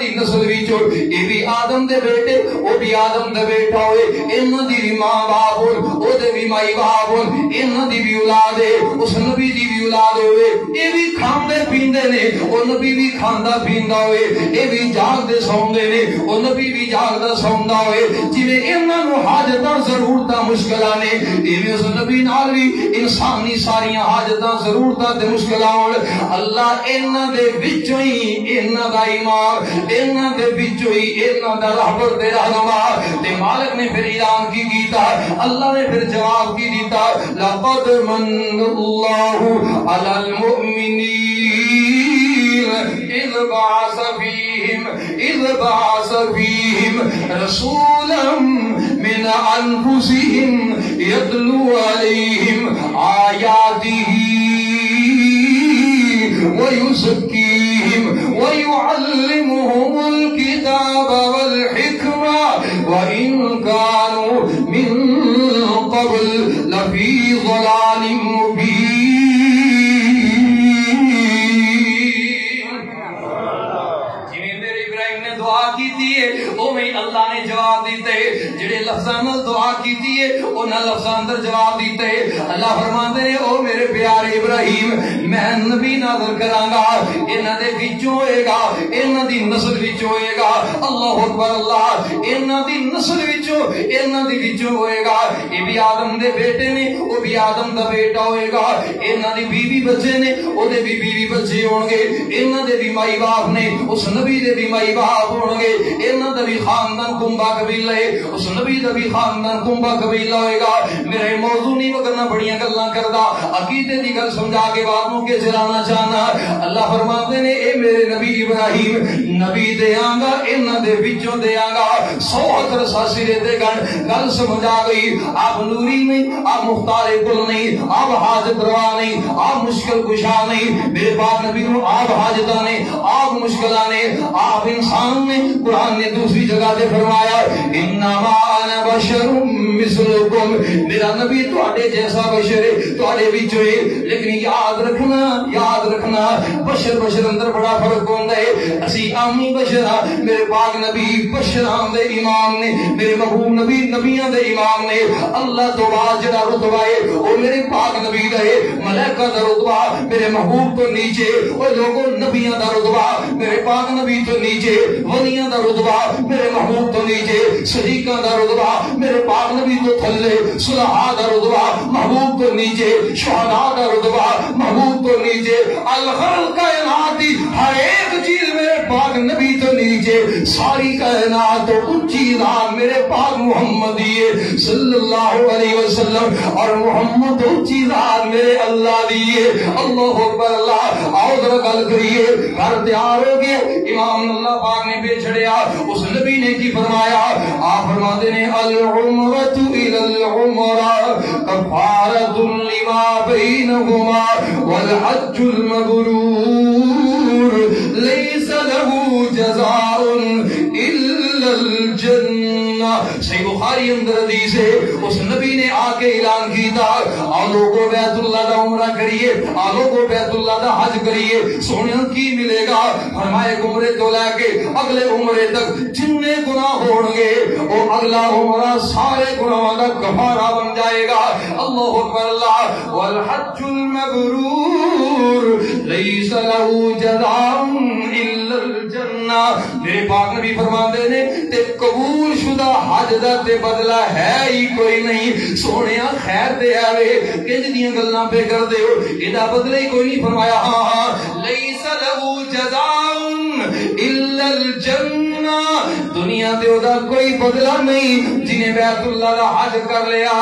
دی نسل وچوں اے بھی آدم دے بیٹے او بھی آدم دا بیٹا ہوئے انہاں دی بھی ماں باپ او دے بھی مائی باپ انہاں دی بھی اولاد ہے اس نبی دی بھی اولاد ہوئے اے بھی کھاندے پیندے نے او نبی بھی کھاندا پیندا ہوئے اے بھی جاگدے سوندے نے او نبی بھی جاگدا سوندا ہوئے جویں انہاں نوں حاجتاں ضرورتاں مشکلاں نے ایویں اس نبی نال بھی انسانی ساریاں حاجتاں ضرورتاں تے مشکلاں ہون اللہ انہاں دے وچوں ہی انہاں دا امام انہاں دے وچوں ہی انہاں دا رہبر تے رہنما تے مالک نے پھر اعلان کی کیتا اللہ نے پھر جواب کی دیتا لقد من اللہ علی المؤمنین اذ بعث فیہم رسولا من انفسہم یتلو علیہم آیاتہ ویزکیہم ویعلمہم الکتاب والحکمہ وإن كانوا من قبل لفی ضلال مبین اللہ نے جواب دیتے جڑے لفظاں نال دعا کیتی ہے انہاں لفظاں اندر جواب دیتے اللہ فرماندے نے او میرے پیارے ابراہیم میں نبی نازل کراں گا انہاں دے وچوں ہوئے گا انہاں دی نسل وچوں ہوئے گا اللہ اکبر اللہ انہاں دی نسل وچوں ہوئے گا یہ بھی آدم دے بیٹے نے او بھی آدم دا بیٹا ہوئے گا انہاں دی بیوی بچے نے او دے بھی بیوی بچے ہون گے انہاں دے بھی مائی باپ نے اس نبی دے بھی مائی باپ ہون گے انہاں دا بھی خاندان کنبا قبیلہ ہے اس نبی دا بھی خاندان کنبا قبیلہ ہوئے گا میرے موضوع نہیں مگرنا بڑیاں گلاں کردا عقیدے دی گل سمجھا کے باتوں کے چلانا چاہنا اللہ فرماتے نے اے میرے نبی ابراہیم نبی دیاں گا انہاں دے وچوں دیاں گا 100 ساسرے تے گل سمجھ آ گئی آپ نوری نہیں آپ مختار کل نہیں آپ حاجت روا نہیں آپ مشکل کشا نہیں میرے پاک نبی نو آپ حاجتاں نے آپ مشکلاں نے آپ انسان نے قرآن نے دوسری جگہ دے فرمایا انما انا بشر مثلکم میرا نبی تواڈے جیسا بشر ہے تواڈے وچوں ہے لیکن یاد رکھنا بشر اندر بڑا فرق ہوندا ہے اسی عامی بشر ہاں میرے پاک نبی بشراں دے امام نے میرے محبوب نبی نبیاں دے امام نے اللہ تو بعد جڑا رتبہ ہے وہ میرے پاک نبی دا ہے ملائکہ دا رتبہ میرے محبوب تو نیچے او لوگوں نبیاں دا رتبہ میرے پاک نبی تو نیچے ولیاں دا رتبہ میرے محبوب تو نیچے صدیقاں دا رتبہ میرے پاک نبی تو تھلے صلحاء دا رتبہ محبوب تو نیچے شہداء دا رتبہ محبوب تو نیچے الخلق کائنات دی ہر ایک چیز میرے پاک نبی تو نیچے ساری کائنات تو اونچی ذات میرے پاک محمد ہے صلی اللہ علیہ وسلم اور محمد اونچی ذات میرے اللہ دی ہے اللہ اکبر اللہ آؤ ذرا گل کریے گھر تیار ہو گئے امام اللہ پاک نے بے چھڑیا اس نبی نے کی فرمایا آپ فرماتے ہیں العمرۃ الی العمرہ کفارۃ لما بینہما والحج المبرور لیس له جزاء الا الجنہ صحیح بخاری اندر حدیث ہے اس نبی نے آ کے اعلان کیتا آلو کو بیت اللہ دا عمرہ کریے آلو کو بیت اللہ دا حج کریے سونے کی ملے گا فرمائے عمرے تو لے کے اگلے عمرے تک جتنے گناہ ہون گے وہ اگلا عمرہ سارے گناہوں کا کفارہ بن جائے گا اللہ اکبر اللہ والحج المبرور لیس له جزاء الا الجنہ میرے پاک نبی فرماتے نے تے قبول شدہ حج دا تے بدلہ ہے ہی کوئی نہیں سونیا خیر دے آوے کنج دیاں گلاں پہ کر دے ہو ادا بدلے ہی کوئی نہیں فرمایا ہاں ہاں لیس له جزاء الا الجنہ دنیا تے ادا کوئی بدلہ نہیں جنہیں بیت اللہ دا حج کر لیا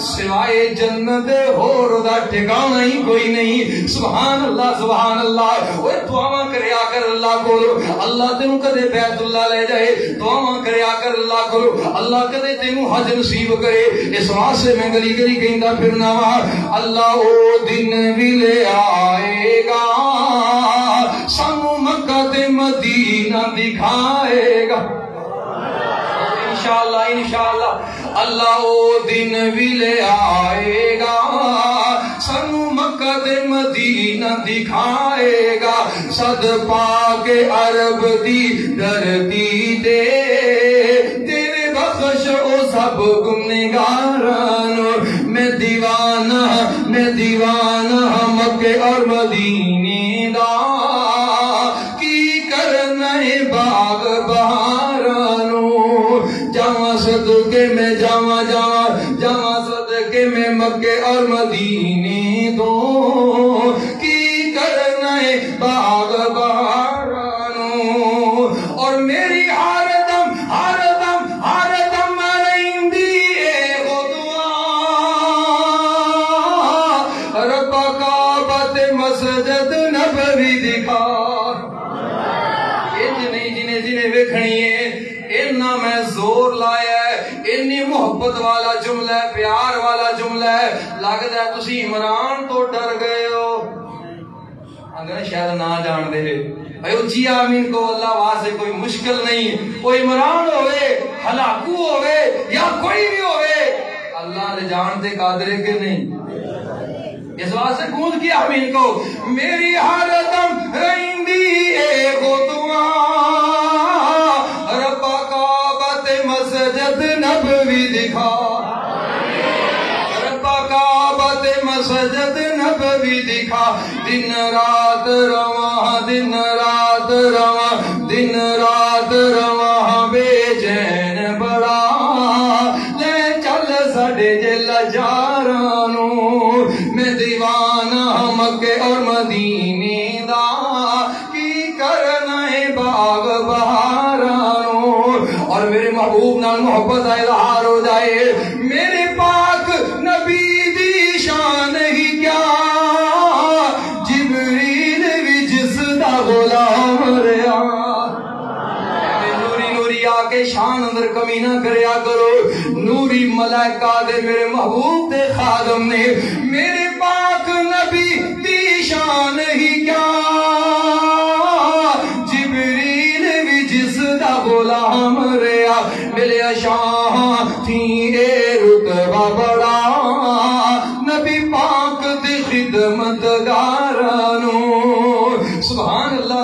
سوائے جنت اور ادا ٹھکانہ ہی کوئی نہیں سبحان اللہ وہ دعاواں کریا کر اللہ کو اللہ تینوں کدے بیت اللہ لے جائے دعاواں کریا کر اللہ کو اللہ کدے تینوں حج نصیب کرے اس واسطے میں گلی گلی کہندا پھرنا وا اللہ او دن بھی لے آئے گا سانو مکہ تے مدینہ دکھائے گا انشاءاللہ اللہ او دن بھی لے آئے گا سانو مکہ تے مدینہ دکھائے گا صد پاک عرب دی دھرتی دے تیرے بخش او سب گنہگارانو میں دیوانہ مکے اور مدینے دا کی کرنا ہے باغ بہارانو جاواں صدقے میں جاواں صدقے میں مکے اور مدینے دو کی کرنا ہے باغ بہارانو اور میری ہر دم رہندی اے وہ دعا رب کعبۃ مسجد نبوی دکھا جنہیں ویکھنی ہے اتنا میں زور لایا ہے اتنی محبت والا جملہ ہے پیار والا جملہ ہے لگتا ہے تسی عمران تو ڈر گئے ہو اگر شاید نہ جان دے بھائی اچھی آمین کو اللہ واسطے کوئی مشکل نہیں کوئی عمران ہوئے ہلاکو ہوئے یا کوئی بھی ہوئے اللہ نے جان دے قادر ہے کہ نہیں اس واسطے گونج کی آمین کو میری ہر دم رہندی اے وہ دعا رب کعبۃ مسجد نبوی دکھا رب کعبۃ مسجد نبوی دکھا دن رات رواں بے چین بڑا لے چل ساڈے جل جارانو میں دیوانہ مکے اور مدینے دا کی کرنا ہے باغ بہارانو اور میرے محبوب نال محبت کا اظہار ہو جائے میرے پاک نبی دی شان ہی کیا جبریل بھی جس دا غلام رہا نوری آکے شان اندر کمی نہ کریا کرو نوری ملائکہ دے میرے محبوب دے خادم نے میرے پاک نبی دی شان ہی کیا جبریل بھی جس دا غلام رہا ملے شان تھی اے رتبہ بڑا نبی پاک دی خدمت گارانو سبحان اللہ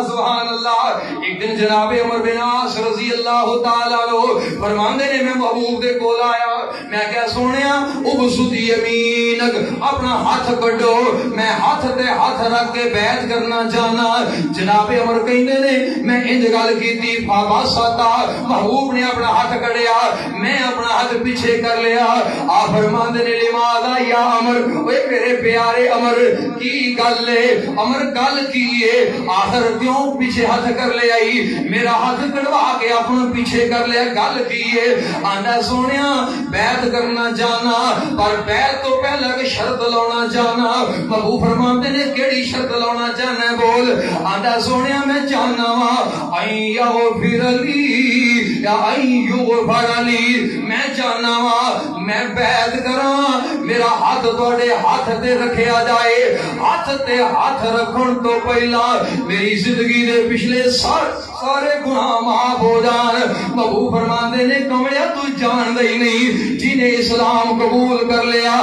ایک دن جناب عمر بن عاص رضی اللہ تعالیٰ عنہ فرماندے نے میں محبوب دے کول آیا میں کیا سونیا ابسط یمینک اپنا ہاتھ کڈو میں ہاتھ تے ہاتھ رکھ کے بیعت کرنا چاہنا جناب عمر کہندے نے میں انج گل کیتی فبسطا محبوب نے اپنا ہاتھ کڈیا میں اپنا ہاتھ پیچھے کر لیا آپ فرماندے نے لماذا یا عمر اوے میرے پیارے عمر کی گل ہے عمر گل کی ہے آخر کیوں پیچھے ہاتھ کر لے آئی میرا ہاتھ کڑوا کے اپنا پیچھے کر لیا گل کی ہے آندا سونیا بیعت کرنا جانا پر بیعت تو پہلا کہ شرط لانا جانا محبوب فرماتے نے کیڑی شرط لانا جانا ہے بول آندا سونیا میں چاہنا وا ایغفر لی یا ایغفر لی میں چاہنا وا میں بیعت کراں میرا ہاتھ تواڈے ہاتھ تے رکھیا جائے ہاتھ تے ہاتھ رکھن تو پہلا میری زندگی دے پچھلے سارے گناہ معاف ہو جان محبوب فرماندے نے کمڑیا تو جان دے نہیں جنہیں اسلام قبول کر لیا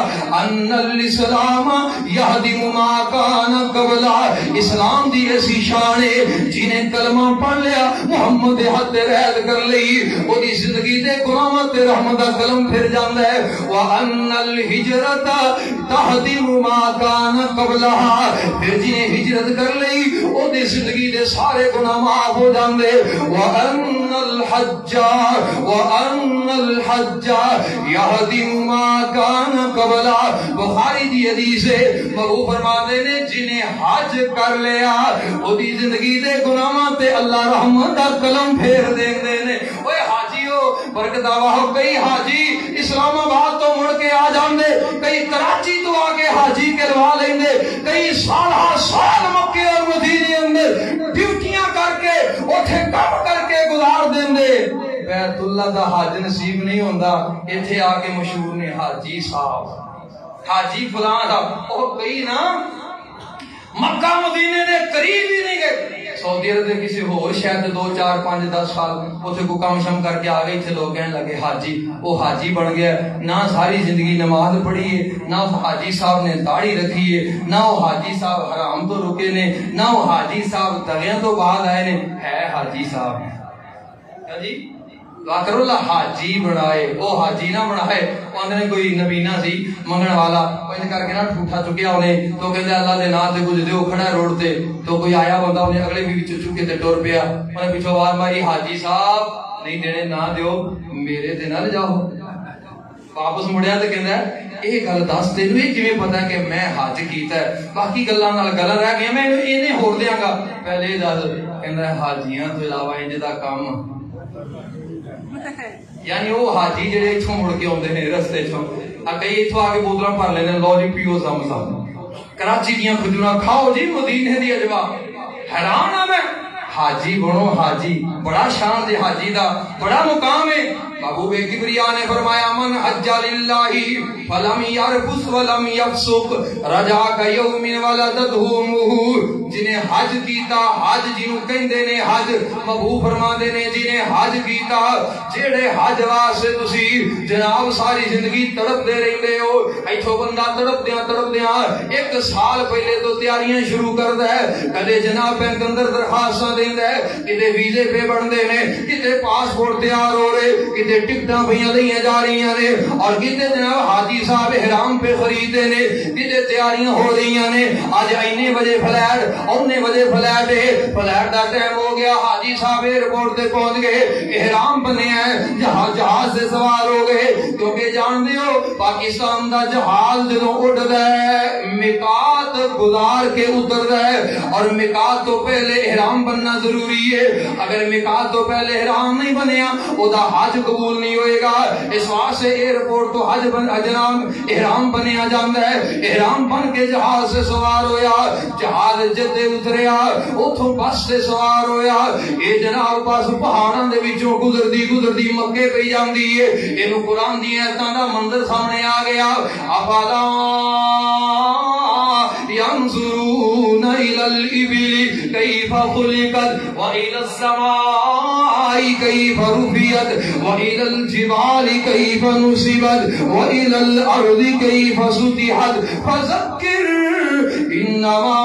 ان الاسلام یہدم ما کان قبلا اسلام دی ایسی شان ہے جنہیں کلمہ پڑھ لیا محمد حد رہد کر لئی وہ دی زندگی دے گناہاں تے رحمت دا قلم پھر جاندا ہے وان الہجرت تہدم ما کان قبلها پھر جنہیں ہجرت کر لئی وہ دی زندگی دے سارے گناہ معاف ہو جاندے وان الحج یہدم ما کان قبلا بخاری دی حدیث ہے محبوب فرماتے نے جنہیں حج کر لیا وہ دی زندگی دے گناہاں تے اللہ رحمت دا قلم پھیر دیندے نے اوے حاجیو برکت آواہ کئی حاجی اسلام آباد تو مڑ کے آ جاندے کئی کراچی تو آگے حاجی کروا لیندے کئی سال مکے اور مدینے اندر ڈیوٹیاں کر کے اوتھے کام کر کے گزار دیندے بیت اللہ دا حج نصیب نہیں ہوندا ایتھے آ کے مشہور نے حاجی صاحب حاجی فلاں دا او کئی نا مکہ مدینے دے قریب ہی نہیں گئے سعودی عرب دے کسی ہور شہر دے 2 4 5 10 سال اوتھے کو کام شم کر کے آ گئے تھے لوگ کہنے لگے حاجی وہ حاجی بن گیا نہ ساری زندگی نماز پڑھی ہے نہ حاجی صاحب نے داڑھی رکھی ہے نہ وہ حاجی صاحب حرام تو رکے نے نہ وہ حاجی صاحب دغیاں تو بعد آئے نے ہے حاجی صاحب جی ذکر اللہ حاجی بنائے وہ حاجی نہ بنائے اندر نے کوئی نبینا سی منگن والا پہلے کر کے نا ٹھوٹا چکیا انہیں تو کہتے اللہ دے نام تے کچھ دیو کھڑا ہے روڈ تے تو کوئی آیا بندہ انہیں اگلے بھی چکے تے ٹور پیا انہیں پیچھو آواز ماری حاجی صاحب نہیں دینے نہ دیو میرے تے نہ جاؤ واپس مڑیا تے کہندا ہے یہ گل دس تینوں یہ کیویں پتہ کہ میں حج کیتا ہے باقی گلاں نال گلاں رہ گئیاں میں انہیں ہور دیاں گا پہلے دس کہندا ہے حاجیاں تو علاوہ انج دا کام یعنی وہ حاجی جڑے اتھوں مڑ کے آندے نے رستے چوں کئی اتھوں آ کے بوتلاں بھر لیندے لو جی پیو زم کراچی دیاں کھجوراں کھاؤ جی مدینے دی اجوا حیران ہاں میں حاجی بنو حاجی بڑا شان دے حاجی دا بڑا مقام ہے محبوب کبریا نے فرمایا من حج للہ فلم یرفث ولم یفسق رجا کیوم ولدته امہ جنہیں حج کیتا حج جنوں کہندے نے حج محبوب فرماندے نے جنہیں حج کیتا جڑے حج واسطے تسی جناب ساری زندگی تڑپ دے رہندے ہو ایتھوں بندہ تڑپ دیاں 1 سال پہلے تو تیاریاں شروع کردا ہے کدے جناب بینک اندر درخواستاں دیندا ہے کدے ویزے پہ بندے نے کدے پاسپورٹ تیار ہو رہے کدے ٹکٹاں پہ لئیاں جا رہی نے اور کدے جناب حاجی صاحب احرام پہ خریدے نے کدے تیاریاں ہو رہی نے آج اینے بجے فلائٹ اونے بجے فلائٹ ہے فلائٹ دا ٹائم ہو گیا حاجی صاحب ایئرپورٹ تے پہنچ گئے احرام بنے ہیں جہاز سے سوار ہو گئے کیونکہ جان دیو پاکستان دا جہاز جدوں اڑدا ہے میقات گزار کے اتردا ہے اور میقات تو پہلے احرام بننا ضروری ہے اگر میقات تو پہلے احرام نہیں بنیا او دا حج قبول نہیں ہوئے گا اس واسطے ایئرپورٹ تو حج جناب احرام بنیا جاندا ہے احرام بن کے جہاز سے سوار ہویا جہاز جدے اتریا اوتھوں بس سے سوار ہویا اے جناب بس پہاڑاں دے وچوں گزردی مکے پہ جاندی ہے اینو قرآن دی آیتاں دا منظر سامنے آ گیا افلا ينظرون إلى الإبل كيف خلقت وإلى السماء كيف رفعت وإلى الجبال كيف نصبت وإلى الأرض كيف سطحت فذكر إنما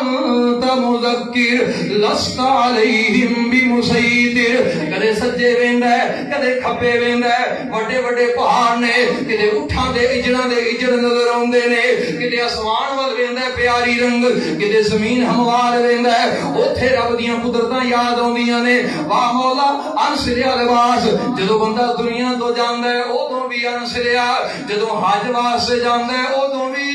أنت مذكر لست عليهم بمسيطر کدے سجے ویندا ہے کدے کھبے ویندا ہے بڑے بڑے پہاڑ نے کدے اٹھاں دے اجڑاں دے اجڑ نظر اوندے نے کدے آسمان ول ویندا ہے پیاری رنگ کدے زمین ہموار ویندا ہے اوتھے رب دیاں قدرتاں یاد اوندیاں نے واہ مولا انسریا لباس جدوں بندہ دنیا تو جاندا ہے اودوں بھی انسریا جدوں حج واسطے جاندا ہے اودوں بھی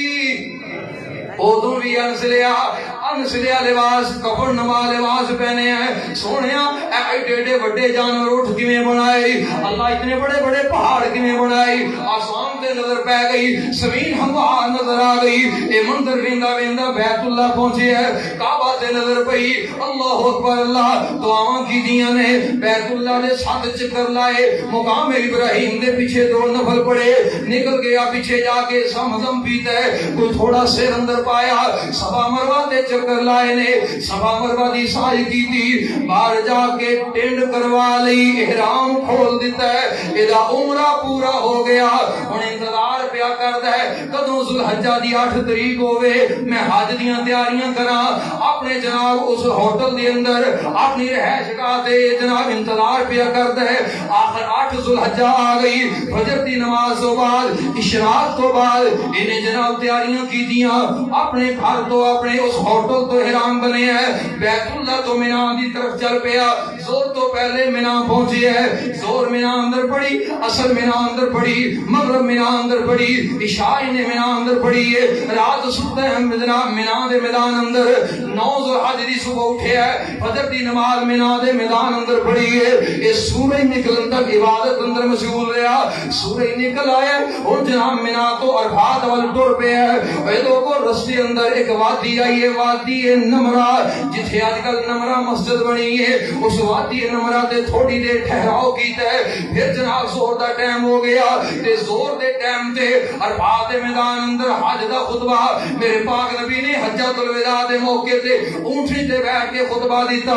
انسریا لباس کفن نما لباس پہنے ہیں سونیا ایڈے ایڈے بڑے جانور اٹھ کیویں بنائے اللہ اتنے بڑے بڑے پہاڑ کیویں بنائے آسمان تے نظر پہ گئی، زمین ہموار نظر آ گئی، اے منظر ویندا ویندا بیت اللہ پہنچے ہے، کعبہ تے نظر پئی، اللہ اکبر اللہ دعاواں کیتیاں نے، بیت اللہ نے 7 چکر لائے، مقام ابراہیم دے پیچھے 2 نفل پڑے، نکل گیا پیچھے جا کے زمزم پیتا ہے، کوئی تھوڑا سیر اندر پایا، صفا مروہ دے چکر لائے نے، صفا مروہ دی سائی کی تھی، باہر جا کے ٹینڈ کروا لئی، احرام کھول دیتا ہے، ادا عمرہ پورا ہو گیا، ہن انتظار پیا کردا ہے کدوں ذوالحجہ دی 8 تاریخ ہوے، میں حج دیاں تیاریاں کراں، اپنے جناب اس ہوٹل دے اندر اپنی رہائش گاہ تے جناب انتظار پیا کردا ہے، آخر 8 ذوالحجہ آ گئی، فجر دی نماز تو بعد اشراق تو بعد انہیں جناب تیاریاں کیتیاں، اپنے گھر تو اپنے اس ہوٹل تو احرام بنے ہے، بیت اللہ تو مینا دی طرف چل پیا، زور تو پہلے مینا پہنچے ہے، زور مینا اندر پڑی، اثر مینا اندر پڑی، مغرب مینا اندر پڑی، عشاء نے مینا اندر پڑی ہے، رات ستے ہیں جناب مینا دے میدان اندر، 9 ذوالحجہ دی صبح اٹھے ہے، فجر دی نماز مینا دے میدان اندر پڑی ہے، یہ سورج نکلن تک عبادت اندر مشغول رہا، سورج نکل آیا اور جناب مینا تو عرفات وال ٹر پہ ہے، ایدو کو رستے اندر ایک وادی آئی ہے، وادی نمرہ، جتھے آج کل نمرہ مسجد بنی ہے، اس وادی نمرہ دے تھوڑی دیر ٹھہراؤ کیتا ہے، پھر جناب زور دا ٹائم ہو گیا، تے زور دے ٹائم تے عرفات میدان اندر حج دا خطبہ میرے پاک نبی نے حجۃ الوداع دے موقع تے اونٹنی تے بیٹھ کے خطبہ دیتا،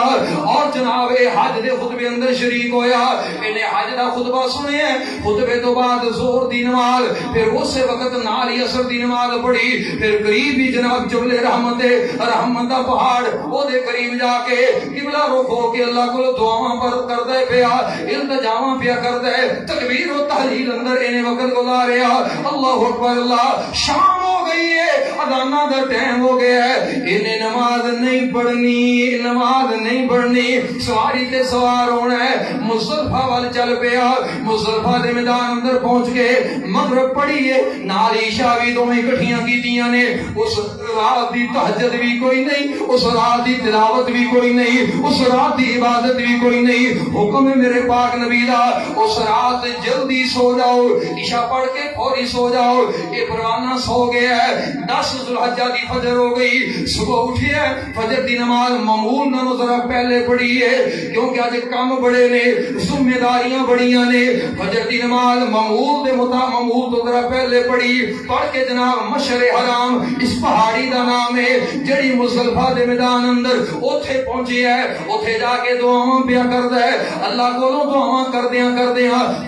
اور جناب اے حج دے خطبے اندر شریک ہویا، انہیں حج دا خطبہ سنے، خطبے تو بعد زور دی نماز، پھر اسی وقت نالی اثر دی نماز پڑھی، پھر قریب ہی جناب جبل رحمت دا پہاڑ او دے قریب جا کے قبلہ رخ ہو کے اللہ کو دعاواں پر کردے پیا، التجاواں پیا کردے، تکبیر و تحلیل اندر انہیں وقت گزاریا، اللہ اکبر اللہ، شام ہو گئی ہے، اذانہ دا ٹائم ہو گیا ہے، انہیں نماز نہیں پڑھنی، نماز نہیں پڑھنی، سواری تے سوار ہونا ہے، مزدلفہ وال چل پیا، مزدلفہ دے میدان اندر پہنچ کے مغرب پڑھی ہے، نال عشاء بھی دونوں اکٹھیاں کیتیاں نے، اس رات دی تہجد بھی کوئی نہیں، اس رات دی تلاوت بھی کوئی نہیں، اس رات دی عبادت بھی کوئی نہیں، حکم ہے میرے پاک نبی دا، اس رات جلدی سو جاؤ، عشاء پڑھ کے فوری سو جاؤ، یہ پروانہ سو گیا ہے، 10 ذوالحجہ دی فجر ہو گئی، صبح اٹھی ہے، فجر دی نماز معمول نہ ذرا پہلے پڑھی ہے، کیونکہ آج کام بڑے نے، ذمہ داریاں بڑیاں نے، فجر دی نماز معمول دے معمول تو ذرا پہلے پڑھی، پڑھ کے جناب مشعر حرام اس پہاڑی دا نام ہے جڑی مزدلفہ دے میدان اندر اوتھے پہنچی ہے، اوتھے جا کے دعاواں پیا کردا ہے، اللہ کولوں دعاواں کردیاں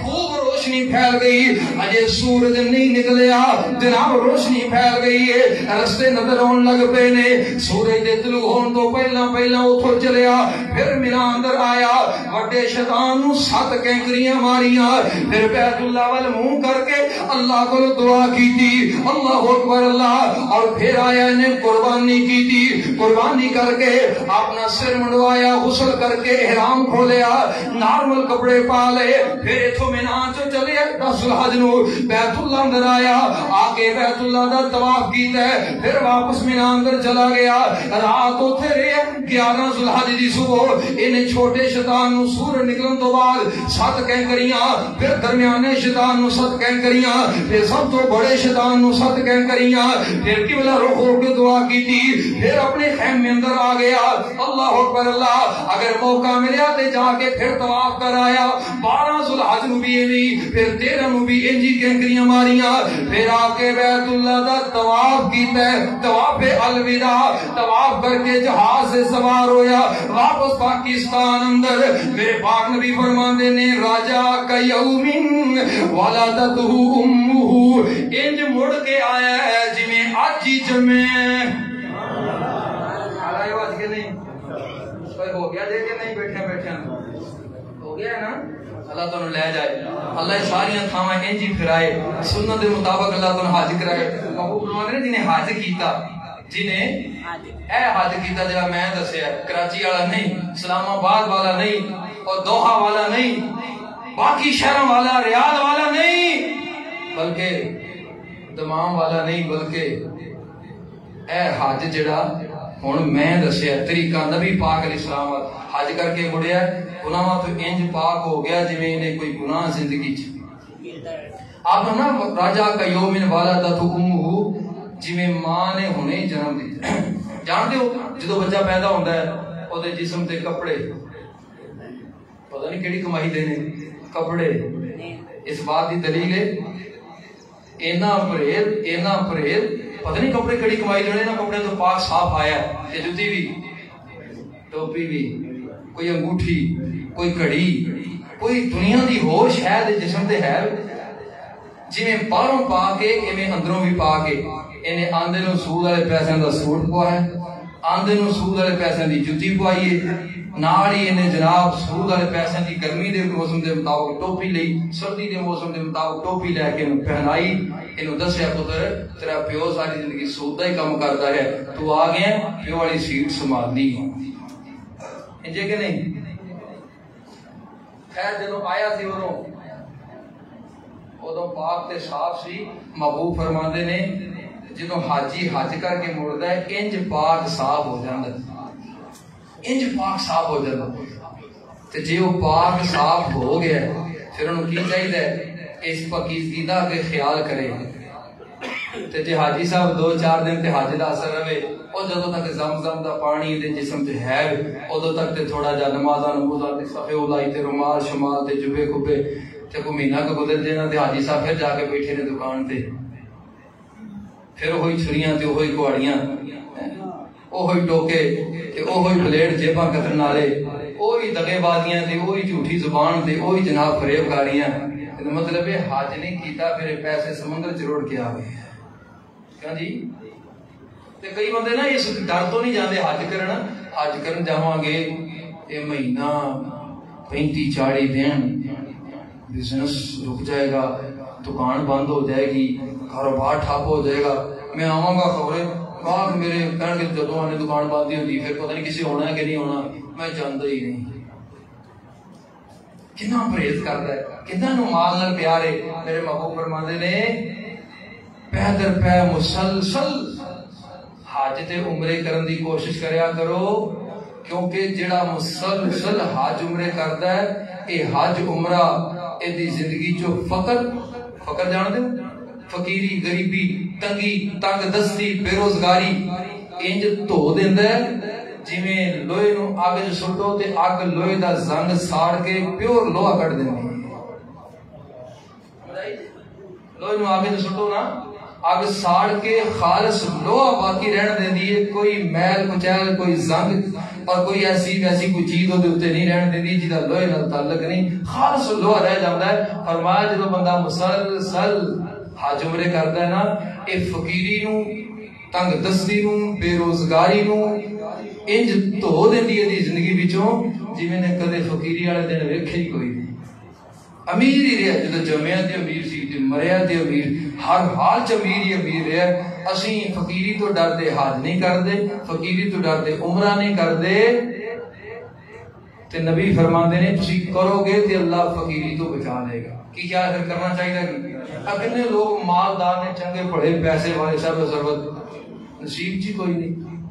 خوب روشنی پھیل گئی، اجے سورج نہیں نکلیا جناب روشنی پھیل گئی ہے، رستے نظر آن لگ پے نے، سورج دے طلوع ہون تو پہلا اتھو چلیا، پھر مینا اندر آیا، وڈے شیطان نو 7 کینکریاں ماریاں، پھر بیت اللہ وال منہ کر کے اللہ کو دعا کی تھی، اللہ اکبر اللہ، اور پھر آیا نے قربانی کی تھی، قربانی کر کے اپنا سر منڈوایا، غسل کر کے احرام کھولیا، نارمل کپڑے پا لے، پھر اتھو مینا چو چلے 10 ذوالحجہ نو بیت اللہ اندر آیا، آگے بیت اللہ دا طواف کیتا ہے، پھر واپس مینا اندر چلا گیا، رات اوتھے رہے 11 ذوالحجہ دی صبح، انہیں چھوٹے شیطان نو سورج نکلن تو بعد 7 کینکریاں، پھر درمیانے شیطان نو 7 کینکریاں، پھر سب تو بڑے شیطان نو 7 کینکریاں، پھر قبلہ رخ ہو کے دعا کی تھی، پھر اپنے خیم میں اندر آ گیا، اللہ اکبر اللہ، اگر موقع ملیا تے جا کے پھر طواف کر آیا، 12 ذوالحجہ نو بھی نہیں، پھر 13 نو بھی انجی کینکریاں ماریاں، پھر آ کے بیت اللہ دا طواف کیتا ہے، طواف الوداع، طواف کر کے جہاز سے سوار ہویا، واپس پاکستان اندر، میرے پاک نبی فرماندے نے راجا کا یومن ولادتہ امہ، انج مڑ کے آیا ہے جی میں آج ہی جمع آرائی واج کے نہیں کوئی ہو گیا دے کے نہیں بیٹھے ہو گیا ہے نا، اللہ تعالیٰ لے جائے، اللہ ساریاں تھاواں انجی پھرائے، سنت دے مطابق اللہ تعالیٰ حج کرائے، محبوب فرماندے نے جنہیں حج کیتا، جنہیں اے حج کیتا جڑا میں دسیا، کراچی والا نہیں، اسلام آباد والا نہیں، اور دوحہ والا نہیں، باقی شہروں والا، ریاض والا نہیں، بلکہ دمام والا نہیں، بلکہ اے حج جڑا ہن میں دسیا طریقہ نبی پاک علیہ السلام حج کر کے مڑیا، گناہاں تو انج پاک ہو گیا جویں انہیں کوئی گناہ زندگی چ آپ نا راجا کا یومن والدت امہ جی میں ماں نے ہونے جنم دیتا جانتے ہو جدو بچہ پیدا ہوتا ہے وہ جسم تے کپڑے پتہ نہیں کیڑی کمائی دینے کپڑے اس بات کی دلیل ہے اینا پرہیز پتہ نہیں کپڑے کیڑی کمائی دینے نا کپڑے تو پاک صاف آیا ہے جوتی بھی ٹوپی بھی کوئی انگوٹھی کوئی کڑی کوئی دنیا دی ہوش ہے جسم تے ہے جی میں باہروں پا کے ایویں اندروں بھی پا کے انہیں آندے نو سود والے پیسوں دا سوٹ پوایا آندے نو سود والے پیسوں دی جُتی پوائی ہے نال ہی انہیں جناب سود والے پیسوں دی گرمی دے موسم دے مطابق ٹوپی لئی سردی دے موسم دے مطابق ٹوپی لے کے انہوں پہنائی انہوں دسیا پتر تیرا پیو ساری زندگی سود دا ہی کام کرتا ہے تو آ گئے پیو والی سیٹ سنبھالنی انجے کہ نہیں خیر جدوں آیا سی ادو پاک تے صاف سی محبوب فرماندے نے جدوں حاجی حج کر کے مڑدا ہے انج پاک صاف ہو جاندا انج پاک صاف ہو جاندا تے جے وہ پاک صاف ہو گیا پھر انہوں کی چاہیے اس پاکیزگی دا کے خیال کرے تے جے حاجی صاحب 2-4 دن تے حج دا اثر رہے اور جدوں تک زمزم دا پانی دے جسم تے ہے ادو تک تے تھوڑا جا نمازاں نمازاں تے صفے الائی تے رومال شمال تے جبے کبے تے کو مہینہ کا گزر جانا تے حاجی صاحب پھر جا کے بیٹھے نے دکان تے پھر وہی چھریاں تے وہی کواڑیاں وہی ٹوکے تے وہی بلیڈ جیباں کترن والے وہی دغے بازیاں تے وہی جھوٹی زبان تے وہی جناب فریب کاریاں مطلب ہے حج نہیں کیتا پھر پیسے سمندر چ روڑ کے آ گئے کیا جی تے کئی بندے نا اس ڈر تو نہیں جاندے حج کرن جاواں گے یہ مہینہ 35-40 دن بزنس رک جائے گا دکان بند ہو جائے گی کاروبار ٹھپ ہو جائے گا میں آواں گا خبریں باغ میرے کہن کے جدوں آنے دکان بند ہی ہوتی پھر پتہ نہیں کسی ہونا ہے کہ نہیں ہونا میں جانتا ہی نہیں کتنا پرہیز کرتا ہے کتنا نو مال نال پیار ہے میرے محبوب فرماندے نے پے در پے مسلسل حج تے عمرے کرن دی کوشش کریا کرو کیونکہ جڑا مسلسل حج عمرے کردا ہے اے حج عمرہ اے دی زندگی چو فقر جان دے فقیری غریبی تنگی تنگ دستی بے روزگاری انج دھو دیندا ہے جویں لوہے نو اگ وچ سٹو تے اگ لوہے دا زنگ ساڑ کے پیور لوہا کٹ دیندی لوہے نو اگ وچ سٹو نا اگ ساڑ کے خالص لوہا باقی رہن دیندی ہے کوئی میل کچیل کوئی زنگ اور کوئی ایسی ویسی کوئی چیز دے اوتے نہیں رہن دیندی جدا لوہے نال تعلق نہیں خالص لوہا رہ جاندا ہے فرمایا جدوں بندہ مسلسل حج عمرے کردا ہے نا اے فقیری نو تنگ دستی نو بے روزگاری نو انج دھو دیندی ہے دی زندگی وچوں جویں نے کدے فقیری والے دن ویکھے ہی کوئی نہیں امیر ہی رہا جدو جمعہ تے امیر سی تے مریا تے امیر ہر حال چ امیر ہی امیر رہا اسی فقیری تو ڈردے حج نہیں کردے فقیری تو ڈردے عمرہ نہیں کردے تے نبی فرماندے نے تسی کرو گے تے اللہ فقیری تو بچا لے گا کی کیا پھر کرنا چاہیے کہ کتنے لوگ مالدار نے چنگے پڑھے پیسے والے سب ضرورت نصیب جی کوئی نہیں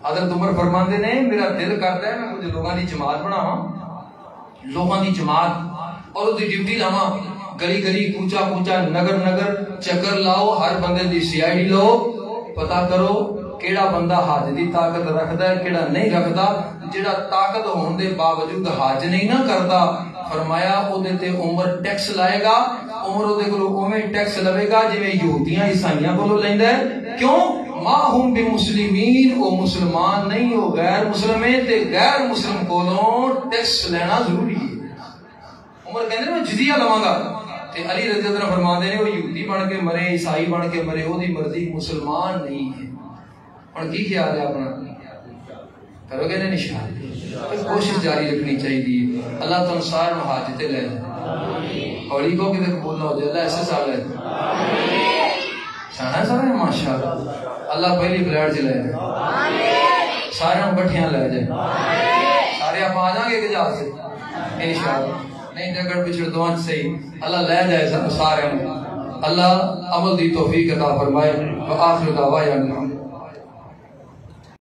حضرت عمر فرماندے نے میرا دل کرتا ہے میں کچھ لوگاں دی جماعت بناواں لوگاں دی جماعت اور دی ڈیوٹی لاواں گلی گلی کوچا کوچا نگر نگر چکر لاؤ ہر بندے دی سی آئی ڈی لو پتہ کرو کیڑا بندہ حج دی طاقت رکھدا ہے کیڑا نہیں رکھدا جڑا طاقت ہون دے باوجود حج نہیں نہ کردا فرمایا او دے تے عمر ٹیکس لائے گا عمر او دے کولوں اوویں ٹیکس لوے گا جویں یہودیاں عیسائیاں کولوں لیندا ہے کیوں ما ہم بمسلمین او مسلمان نہیں او غیر مسلم ہے تے غیر مسلم کولوں ٹیکس لینا ضروری ہے عمر کہندے میں جزیہ لواں گا تے علی رضی اللہ عنہ فرماندے نے وہ یہودی بن کے مرے عیسائی بن کے مرے او دی مرضی مسلمان نہیں ہے ہن کی خیال ہے اپنا کرو گے نا نشان کوشش جاری رکھنی چاہیے اللہ تعالی سارے حج تے لے جائے ہولی کو کدے قبول نہ ہو جائے اللہ ایسے سال ہے سانا سارے ماشاءاللہ اللہ پہلی فلائٹ چ لے جائے سارے بٹھیاں لے جائے سارے آپ آ جائیں گے جہاز سے انشاءاللہ نہیں ڈگر پچھڑ دعا صحیح اللہ لے جائے سارے اللہ عمل دی توفیق عطا فرمائے وآخر دعوانا